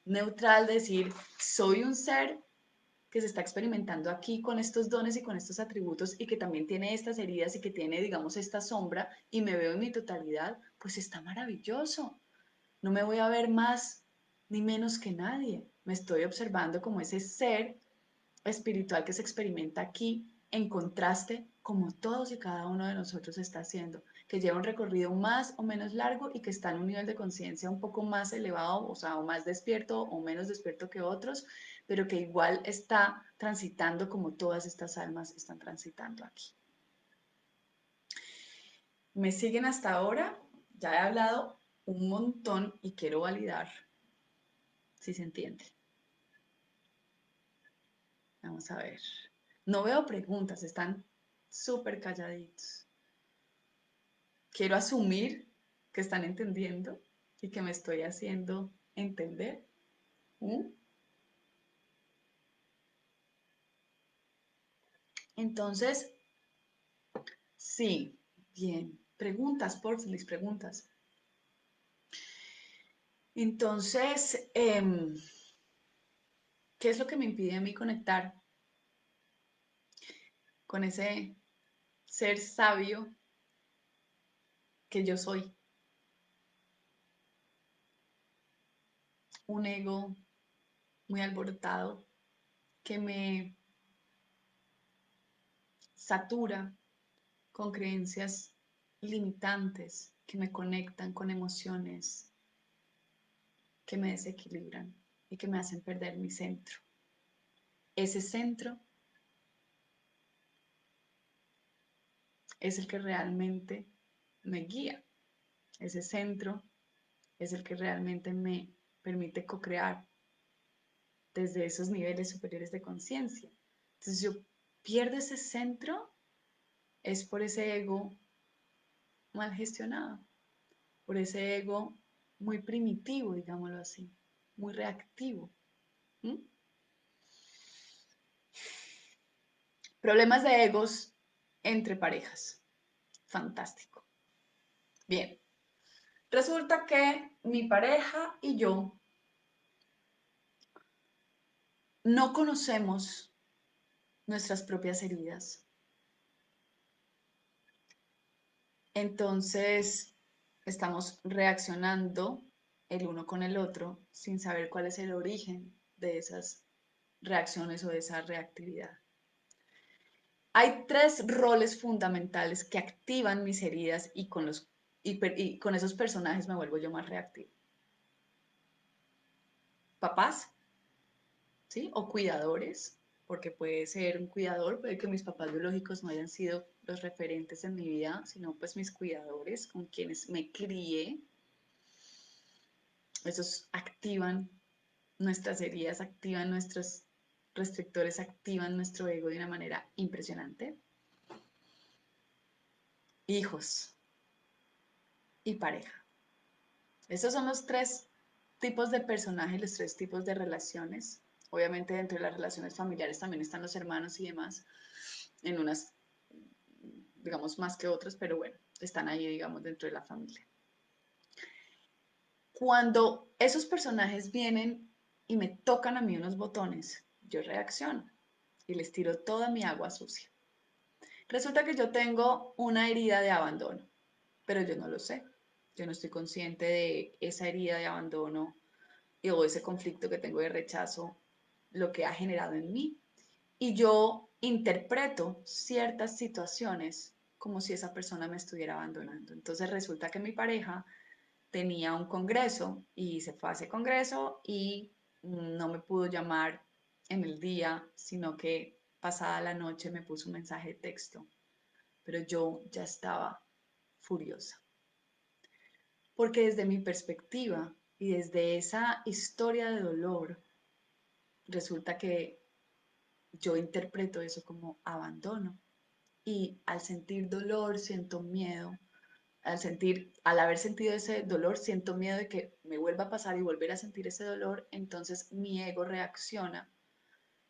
neutral, decir, soy un ser que se está experimentando aquí con estos dones y con estos atributos y que también tiene estas heridas y que tiene, digamos, esta sombra y me veo en mi totalidad, pues está maravilloso. No me voy a ver más ni menos que nadie. Me estoy observando como ese ser espiritual que se experimenta aquí en contraste como todos y cada uno de nosotros está haciendo, que lleva un recorrido más o menos largo y que está en un nivel de conciencia un poco más elevado, o sea, o más despierto o menos despierto que otros, pero que igual está transitando como todas estas almas están transitando aquí. ¿Me siguen hasta ahora? Ya he hablado un montón y quiero validar si se entiende. Vamos a ver. No veo preguntas, están súper calladitos. Quiero asumir que están entendiendo y que me estoy haciendo entender. ¿Mm? Entonces, sí, bien. Preguntas, por si les preguntas. Entonces, ¿qué es lo que me impide a mí conectar con ese ser sabio que yo soy? Un ego muy alborotado que me satura con creencias limitantes que me conectan con emociones que me desequilibran y que me hacen perder mi centro. ese centro es el que realmente me guía. Ese centro es el que realmente me permite co-crear desde esos niveles superiores de conciencia. Entonces yo pierdo ese centro es por ese ego mal gestionado, por ese ego muy primitivo, digámoslo así, muy reactivo. ¿Mm? Problemas de egos entre parejas. Fantástico. Bien, resulta que mi pareja y yo no conocemos nuestras propias heridas. Entonces, estamos reaccionando el uno con el otro sin saber cuál es el origen de esas reacciones o de esa reactividad. Hay tres roles fundamentales que activan mis heridas y con esos personajes me vuelvo yo más reactivo. Papás, ¿sí? O cuidadores, porque puede ser un cuidador, puede que mis papás biológicos no hayan sido los referentes en mi vida, sino pues mis cuidadores con quienes me crié. Esos activan nuestras heridas, activan nuestros restrictores, activan nuestro ego de una manera impresionante. Hijos y pareja. Estos son los tres tipos de personajes, los tres tipos de relaciones. Obviamente dentro de las relaciones familiares también están los hermanos y demás, en unas, digamos, más que otras, pero bueno, están ahí, digamos, dentro de la familia. Cuando esos personajes vienen y me tocan a mí unos botones, yo reacciono y les tiro toda mi agua sucia. Resulta que yo tengo una herida de abandono, pero yo no lo sé. Yo no estoy consciente de esa herida de abandono o ese conflicto que tengo de rechazo, lo que ha generado en mí. Y yo interpreto ciertas situaciones como si esa persona me estuviera abandonando. Entonces resulta que mi pareja tenía un congreso y se fue a ese congreso y no me pudo llamar en el día, sino que pasada la noche me puso un mensaje de texto, pero yo ya estaba furiosa. Porque desde mi perspectiva y desde esa historia de dolor, resulta que yo interpreto eso como abandono. Y al sentir dolor, siento miedo. Al haber sentido ese dolor, siento miedo de que me vuelva a pasar y volver a sentir ese dolor. Entonces mi ego reacciona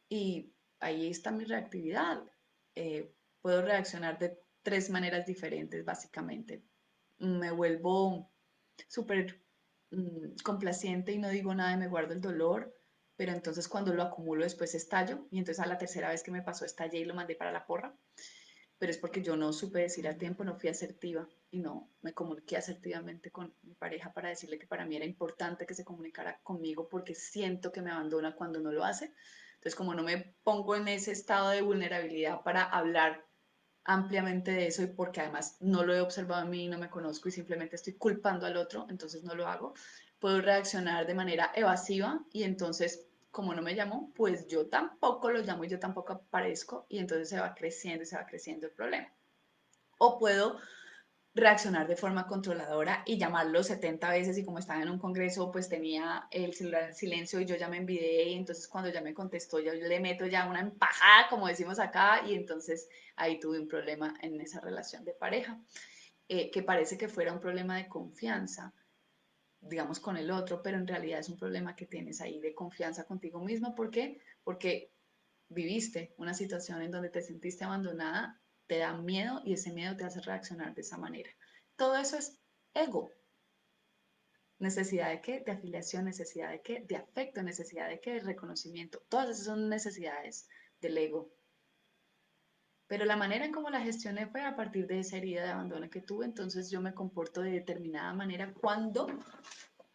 y ahí está mi reactividad. Puedo reaccionar de tres maneras diferentes, básicamente. Me vuelvo súper complaciente y no digo nada y me guardo el dolor, pero entonces cuando lo acumulo después estallo y entonces a la tercera vez que me pasó estallé y lo mandé para la porra, pero es porque yo no supe decir a tiempo, no fui asertiva y no me comuniqué asertivamente con mi pareja para decirle que para mí era importante que se comunicara conmigo porque siento que me abandona cuando no lo hace. Entonces, como no me pongo en ese estado de vulnerabilidad para hablar ampliamente de eso y porque además no lo he observado en mí, no me conozco y simplemente estoy culpando al otro, entonces no lo hago, puedo reaccionar de manera evasiva y entonces como no me llamó, pues yo tampoco lo llamo y yo tampoco aparezco y entonces se va creciendo el problema. O puedo reaccionar de forma controladora y llamarlo 70 veces y como estaba en un congreso pues tenía el celular en silencio y yo ya me envidé y entonces cuando ya me contestó yo le meto ya una empajada como decimos acá y entonces ahí tuve un problema en esa relación de pareja que parece que fuera un problema de confianza digamos con el otro pero en realidad es un problema que tienes ahí de confianza contigo mismo. ¿Por qué? Porque viviste una situación en donde te sentiste abandonada, te da miedo y ese miedo te hace reaccionar de esa manera. Todo eso es ego. ¿Necesidad de qué? De afiliación, necesidad de qué? De afecto, necesidad de qué? De reconocimiento. Todas esas son necesidades del ego. Pero la manera en cómo la gestioné fue a partir de esa herida de abandono que tuve, entonces yo me comporto de determinada manera cuando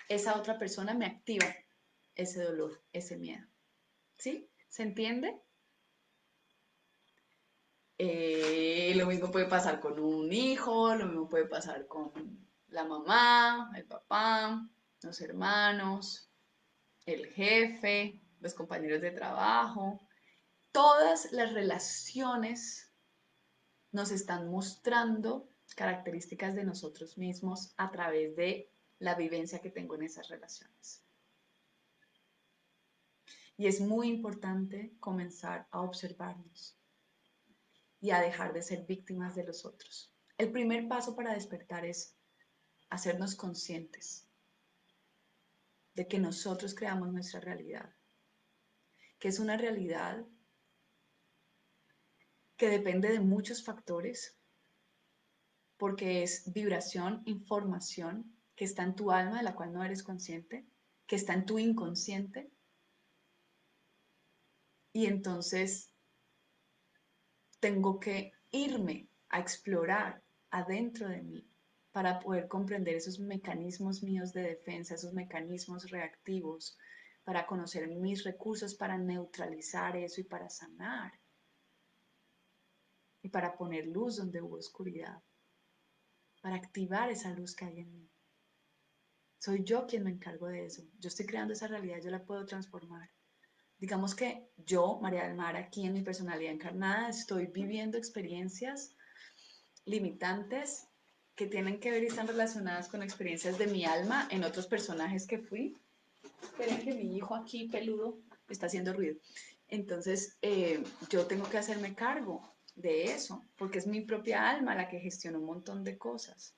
esa otra persona me activa ese dolor, ese miedo. ¿Sí? ¿Se entiende? Lo mismo puede pasar con un hijo, lo mismo puede pasar con la mamá, el papá, los hermanos, el jefe, los compañeros de trabajo. Todas las relaciones nos están mostrando características de nosotros mismos a través de la vivencia que tengo en esas relaciones. Y es muy importante comenzar a observarnos y a dejar de ser víctimas de los otros. El primer paso para despertar es hacernos conscientes de que nosotros creamos nuestra realidad, que es una realidad que depende de muchos factores, porque es vibración, información que está en tu alma, de la cual no eres consciente, que está en tu inconsciente, y entonces tengo que irme a explorar adentro de mí para poder comprender esos mecanismos míos de defensa, esos mecanismos reactivos, para conocer mis recursos, para neutralizar eso y para sanar y para poner luz donde hubo oscuridad, para activar esa luz que hay en mí. Soy yo quien me encargo de eso. Yo estoy creando esa realidad, yo la puedo transformar. Digamos que yo, María del Mar, aquí en mi personalidad encarnada, estoy viviendo experiencias limitantes que tienen que ver y están relacionadas con experiencias de mi alma en otros personajes que fui. Esperen que mi hijo aquí peludo está haciendo ruido. Entonces, yo tengo que hacerme cargo de eso, porque es mi propia alma la que gestiona un montón de cosas.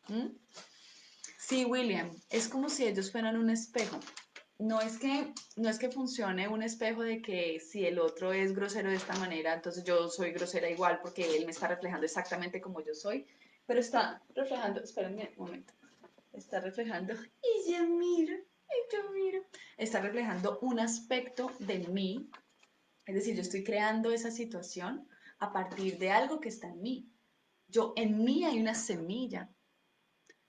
¿Mm? Sí, William, es como si ellos fueran un espejo. No es que funcione un espejo de que si el otro es grosero de esta manera, entonces yo soy grosera igual porque él me está reflejando exactamente como yo soy, pero está reflejando, espérenme un momento, está reflejando, y yo miro, está reflejando un aspecto de mí, es decir, yo estoy creando esa situación a partir de algo que está en mí. En mí hay una semilla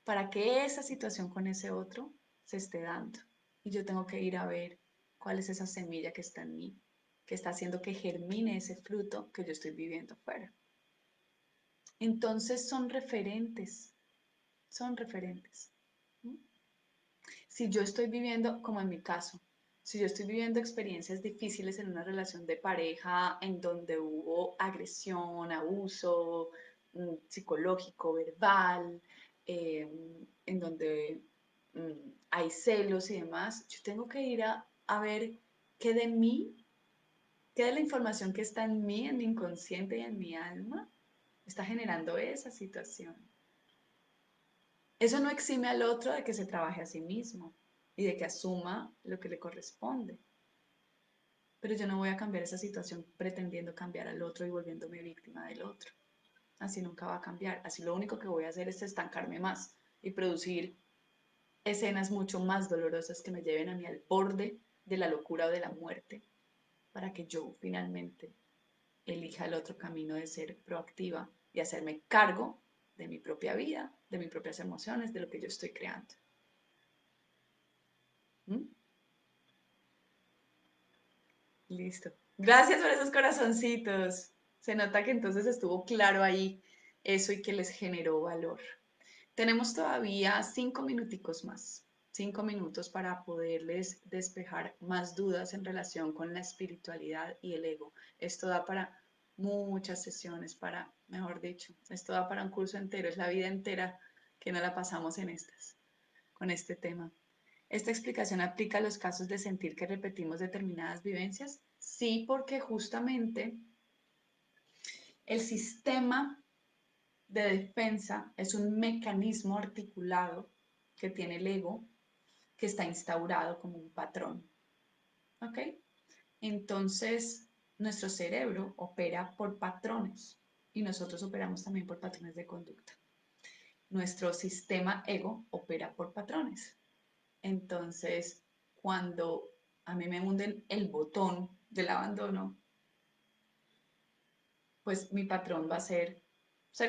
para que esa situación con ese otro se esté dando. Y yo tengo que ir a ver cuál es esa semilla que está en mí, que está haciendo que germine ese fruto que yo estoy viviendo afuera. Entonces son referentes, son referentes. Si yo estoy viviendo, como en mi caso, si yo estoy viviendo experiencias difíciles en una relación de pareja en donde hubo agresión, abuso psicológico, verbal, eh, en donde hay celos y demás, yo tengo que ir a ver qué de mí, qué de la información que está en mí, en mi inconsciente y en mi alma, está generando esa situación. Eso no exime al otro de que se trabaje a sí mismo y de que asuma lo que le corresponde. Pero yo no voy a cambiar esa situación pretendiendo cambiar al otro y volviéndome víctima del otro. Así nunca va a cambiar. Así lo único que voy a hacer es estancarme más y producir escenas mucho más dolorosas que me lleven a mí al borde de la locura o de la muerte para que yo finalmente elija el otro camino de ser proactiva y hacerme cargo de mi propia vida, de mis propias emociones, de lo que yo estoy creando. ¿Mm? Listo. Gracias por esos corazoncitos. Se nota que entonces estuvo claro ahí eso y que les generó valor. Tenemos todavía 5 minuticos más, 5 minutos para poderles despejar más dudas en relación con la espiritualidad y el ego. Esto da para muchas sesiones, mejor dicho, esto da para un curso entero, es la vida entera que no la pasamos con este tema. ¿Esta explicación aplica a los casos de sentir que repetimos determinadas vivencias? Sí, porque justamente el sistema de defensa es un mecanismo articulado que tiene el ego, que está instaurado como un patrón. ¿Ok? Entonces, nuestro cerebro opera por patrones y nosotros operamos también por patrones de conducta. Nuestro sistema ego opera por patrones. Entonces, cuando a mí me hunden el botón del abandono, pues mi patrón va a ser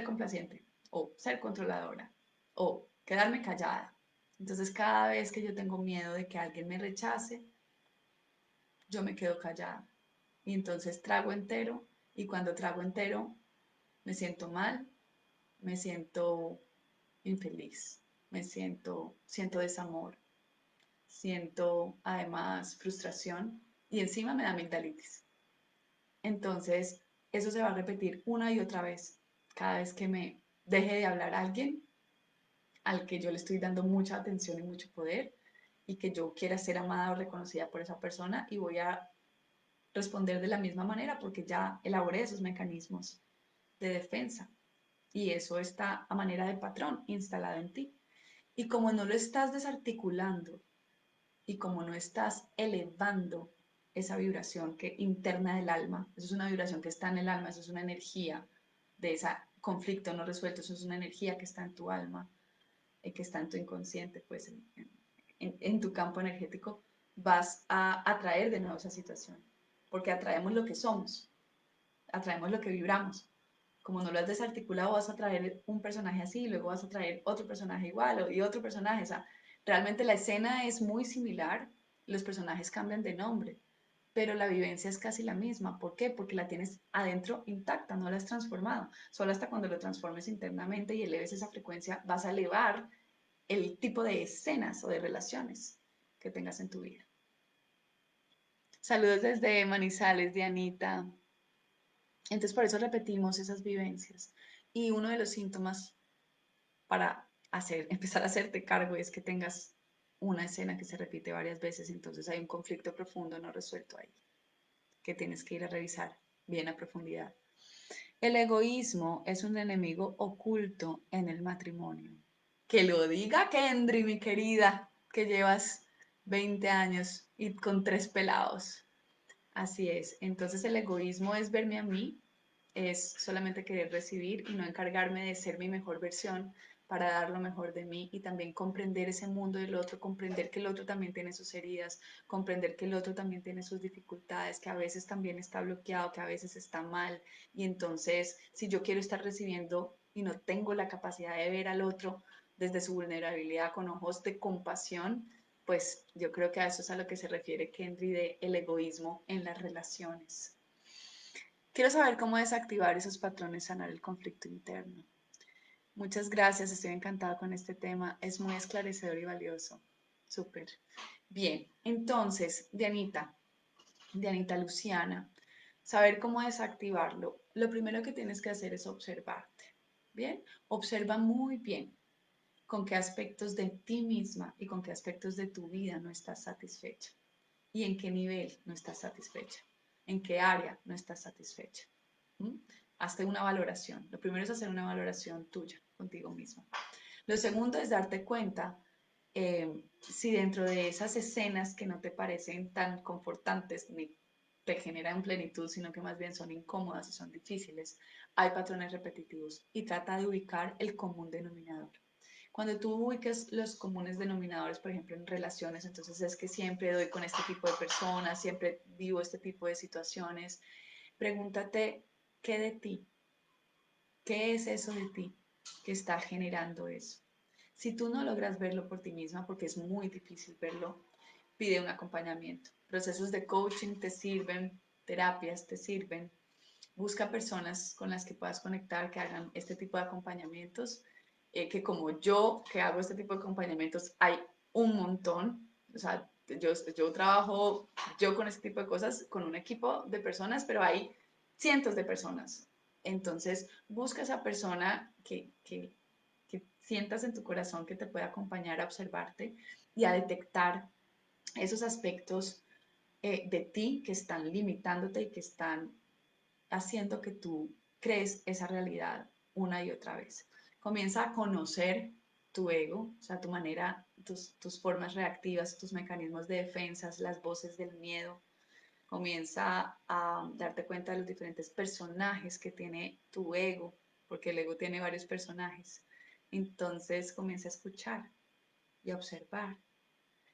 complaciente o ser controladora o quedarme callada. Entonces, cada vez que yo tengo miedo de que alguien me rechace, yo me quedo callada. Y entonces trago entero y cuando trago entero me siento mal, me siento infeliz, siento desamor, siento además frustración y encima me da amigdalitis. Entonces, eso se va a repetir una y otra vez. Cada vez que me deje de hablar a alguien al que yo le estoy dando mucha atención y mucho poder y que yo quiera ser amada o reconocida por esa persona y voy a responder de la misma manera porque ya elaboré esos mecanismos de defensa y eso está a manera de patrón instalado en ti. Y como no lo estás desarticulando y como no estás elevando esa vibración que interna del alma, eso es una vibración que está en el alma, eso es una energía de ese conflicto no resuelto, eso es una energía que está en tu alma, que está en tu inconsciente, pues en tu campo energético, vas a atraer de nuevo esa situación, porque atraemos lo que somos, atraemos lo que vibramos. Como no lo has desarticulado, vas a traer un personaje así, y luego vas a traer otro personaje igual y otro personaje. O sea, realmente la escena es muy similar, los personajes cambian de nombre, pero la vivencia es casi la misma. ¿Por qué? Porque la tienes adentro intacta, no la has transformado. Solo hasta cuando lo transformes internamente y eleves esa frecuencia, vas a elevar el tipo de escenas o de relaciones que tengas en tu vida. Saludos desde Manizales, Dianita. Entonces, por eso repetimos esas vivencias. Y uno de los síntomas para empezar a hacerte cargo es que tengas una escena que se repite varias veces, entonces hay un conflicto profundo no resuelto ahí, que tienes que ir a revisar bien a profundidad. El egoísmo es un enemigo oculto en el matrimonio. Que lo diga Kendry, mi querida, que llevas 20 años y con 3 pelados. Así es. Entonces el egoísmo es verme a mí, es solamente querer recibir y no encargarme de ser mi mejor versión para dar lo mejor de mí y también comprender ese mundo del otro, comprender que el otro también tiene sus heridas, comprender que el otro también tiene sus dificultades, que a veces también está bloqueado, que a veces está mal. Y entonces, si yo quiero estar recibiendo y no tengo la capacidad de ver al otro desde su vulnerabilidad con ojos de compasión, pues yo creo que a eso es a lo que se refiere Kendry de el egoísmo en las relaciones. Quiero saber cómo desactivar esos patrones, sanar el conflicto interno. Muchas gracias, estoy encantada con este tema, es muy esclarecedor y valioso. Súper. Bien, entonces, Dianita Luciana, saber cómo desactivarlo. Lo primero que tienes que hacer es observarte. Bien, observa muy bien con qué aspectos de ti misma y con qué aspectos de tu vida no estás satisfecha y en qué nivel no estás satisfecha, en qué área no estás satisfecha. ¿Mm? Hazte una valoración. Lo primero es hacer una valoración tuya contigo misma. Lo segundo es darte cuenta si dentro de esas escenas que no te parecen tan confortantes ni te generan plenitud, sino que más bien son incómodas y son difíciles, hay patrones repetitivos y trata de ubicar el común denominador. Cuando tú ubicas los comunes denominadores, por ejemplo, en relaciones, entonces es que siempre doy con este tipo de personas, siempre vivo este tipo de situaciones. Pregúntate, ¿qué de ti? ¿Qué es eso de ti que está generando eso? Si tú no logras verlo por ti misma, porque es muy difícil verlo, pide un acompañamiento. Procesos de coaching te sirven, terapias te sirven. Busca personas con las que puedas conectar, que hagan este tipo de acompañamientos, que como yo, que hago este tipo de acompañamientos, hay un montón. O sea, yo trabajo yo con este tipo de cosas con un equipo de personas, pero hay cientos de personas. Entonces, busca esa persona que sientas en tu corazón que te pueda acompañar a observarte y a detectar esos aspectos de ti que están limitándote y que están haciendo que tú crees esa realidad una y otra vez. Comienza a conocer tu ego, o sea, tu manera, tus formas reactivas, tus mecanismos de defensas, las voces del miedo. Comienza a darte cuenta de los diferentes personajes que tiene tu ego, porque el ego tiene varios personajes. Entonces comienza a escuchar y a observar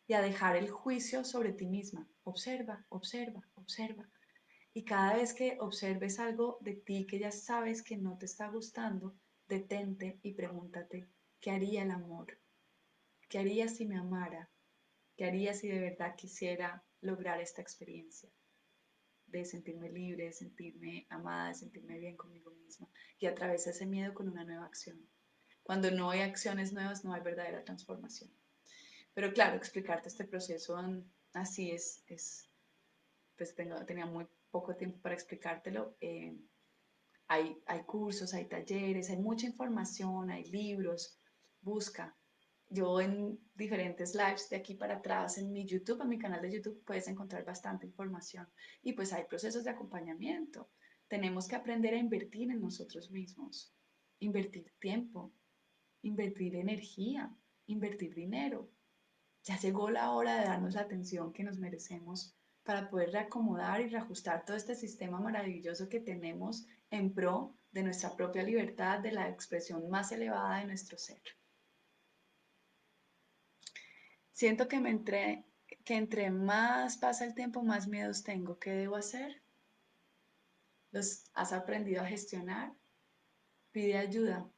y a dejar el juicio sobre ti misma. Observa, observa, observa. Y cada vez que observes algo de ti que ya sabes que no te está gustando, detente y pregúntate, ¿qué haría el amor? ¿Qué haría si me amara? ¿Qué haría si de verdad quisiera lograr esta experiencia? De sentirme libre, de sentirme amada, de sentirme bien conmigo misma. Y atravesar ese miedo con una nueva acción. Cuando no hay acciones nuevas, no hay verdadera transformación. Pero claro, explicarte este proceso así pues tenía poco tiempo para explicártelo. Hay cursos, hay talleres, hay mucha información, hay libros. Busca. Yo en diferentes lives de aquí para atrás, en mi YouTube, en mi canal de YouTube, puedes encontrar bastante información. Y pues hay procesos de acompañamiento. Tenemos que aprender a invertir en nosotros mismos, invertir tiempo, invertir energía, invertir dinero. Ya llegó la hora de darnos la atención que nos merecemos para poder reacomodar y reajustar todo este sistema maravilloso que tenemos en pro de nuestra propia libertad, de la expresión más elevada de nuestro ser. Siento que entre más pasa el tiempo, más miedos tengo. ¿Qué debo hacer? ¿Los has aprendido a gestionar? Pide ayuda.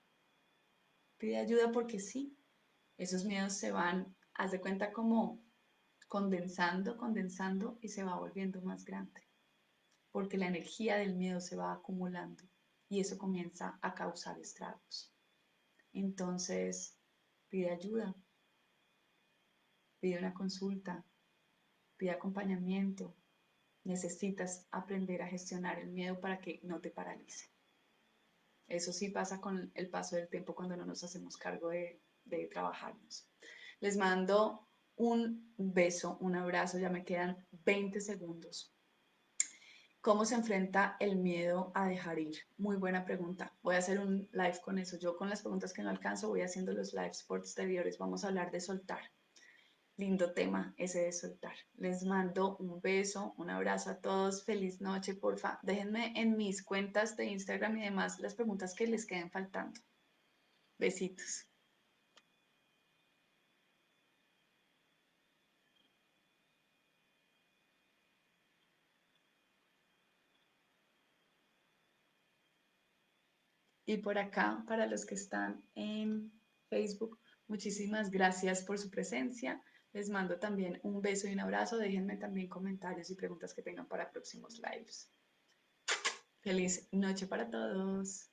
Pide ayuda porque sí, esos miedos se van, haz de cuenta como condensando, condensando y se va volviendo más grande, porque la energía del miedo se va acumulando y eso comienza a causar estragos. Entonces, pide ayuda, pide una consulta, pide acompañamiento. Necesitas aprender a gestionar el miedo para que no te paralice. Eso sí pasa con el paso del tiempo cuando no nos hacemos cargo de trabajarnos. Les mando un beso, un abrazo, ya me quedan 20 segundos. ¿Cómo se enfrenta el miedo a dejar ir? Muy buena pregunta. Voy a hacer un live con eso. Yo con las preguntas que no alcanzo voy haciendo los lives posteriores. Vamos a hablar de soltar. Lindo tema ese de soltar. Les mando un beso, un abrazo a todos. Feliz noche, porfa. Déjenme en mis cuentas de Instagram y demás las preguntas que les queden faltando. Besitos. Y por acá, para los que están en Facebook, muchísimas gracias por su presencia. Les mando también un beso y un abrazo. Déjenme también comentarios y preguntas que tengan para próximos lives. Feliz noche para todos.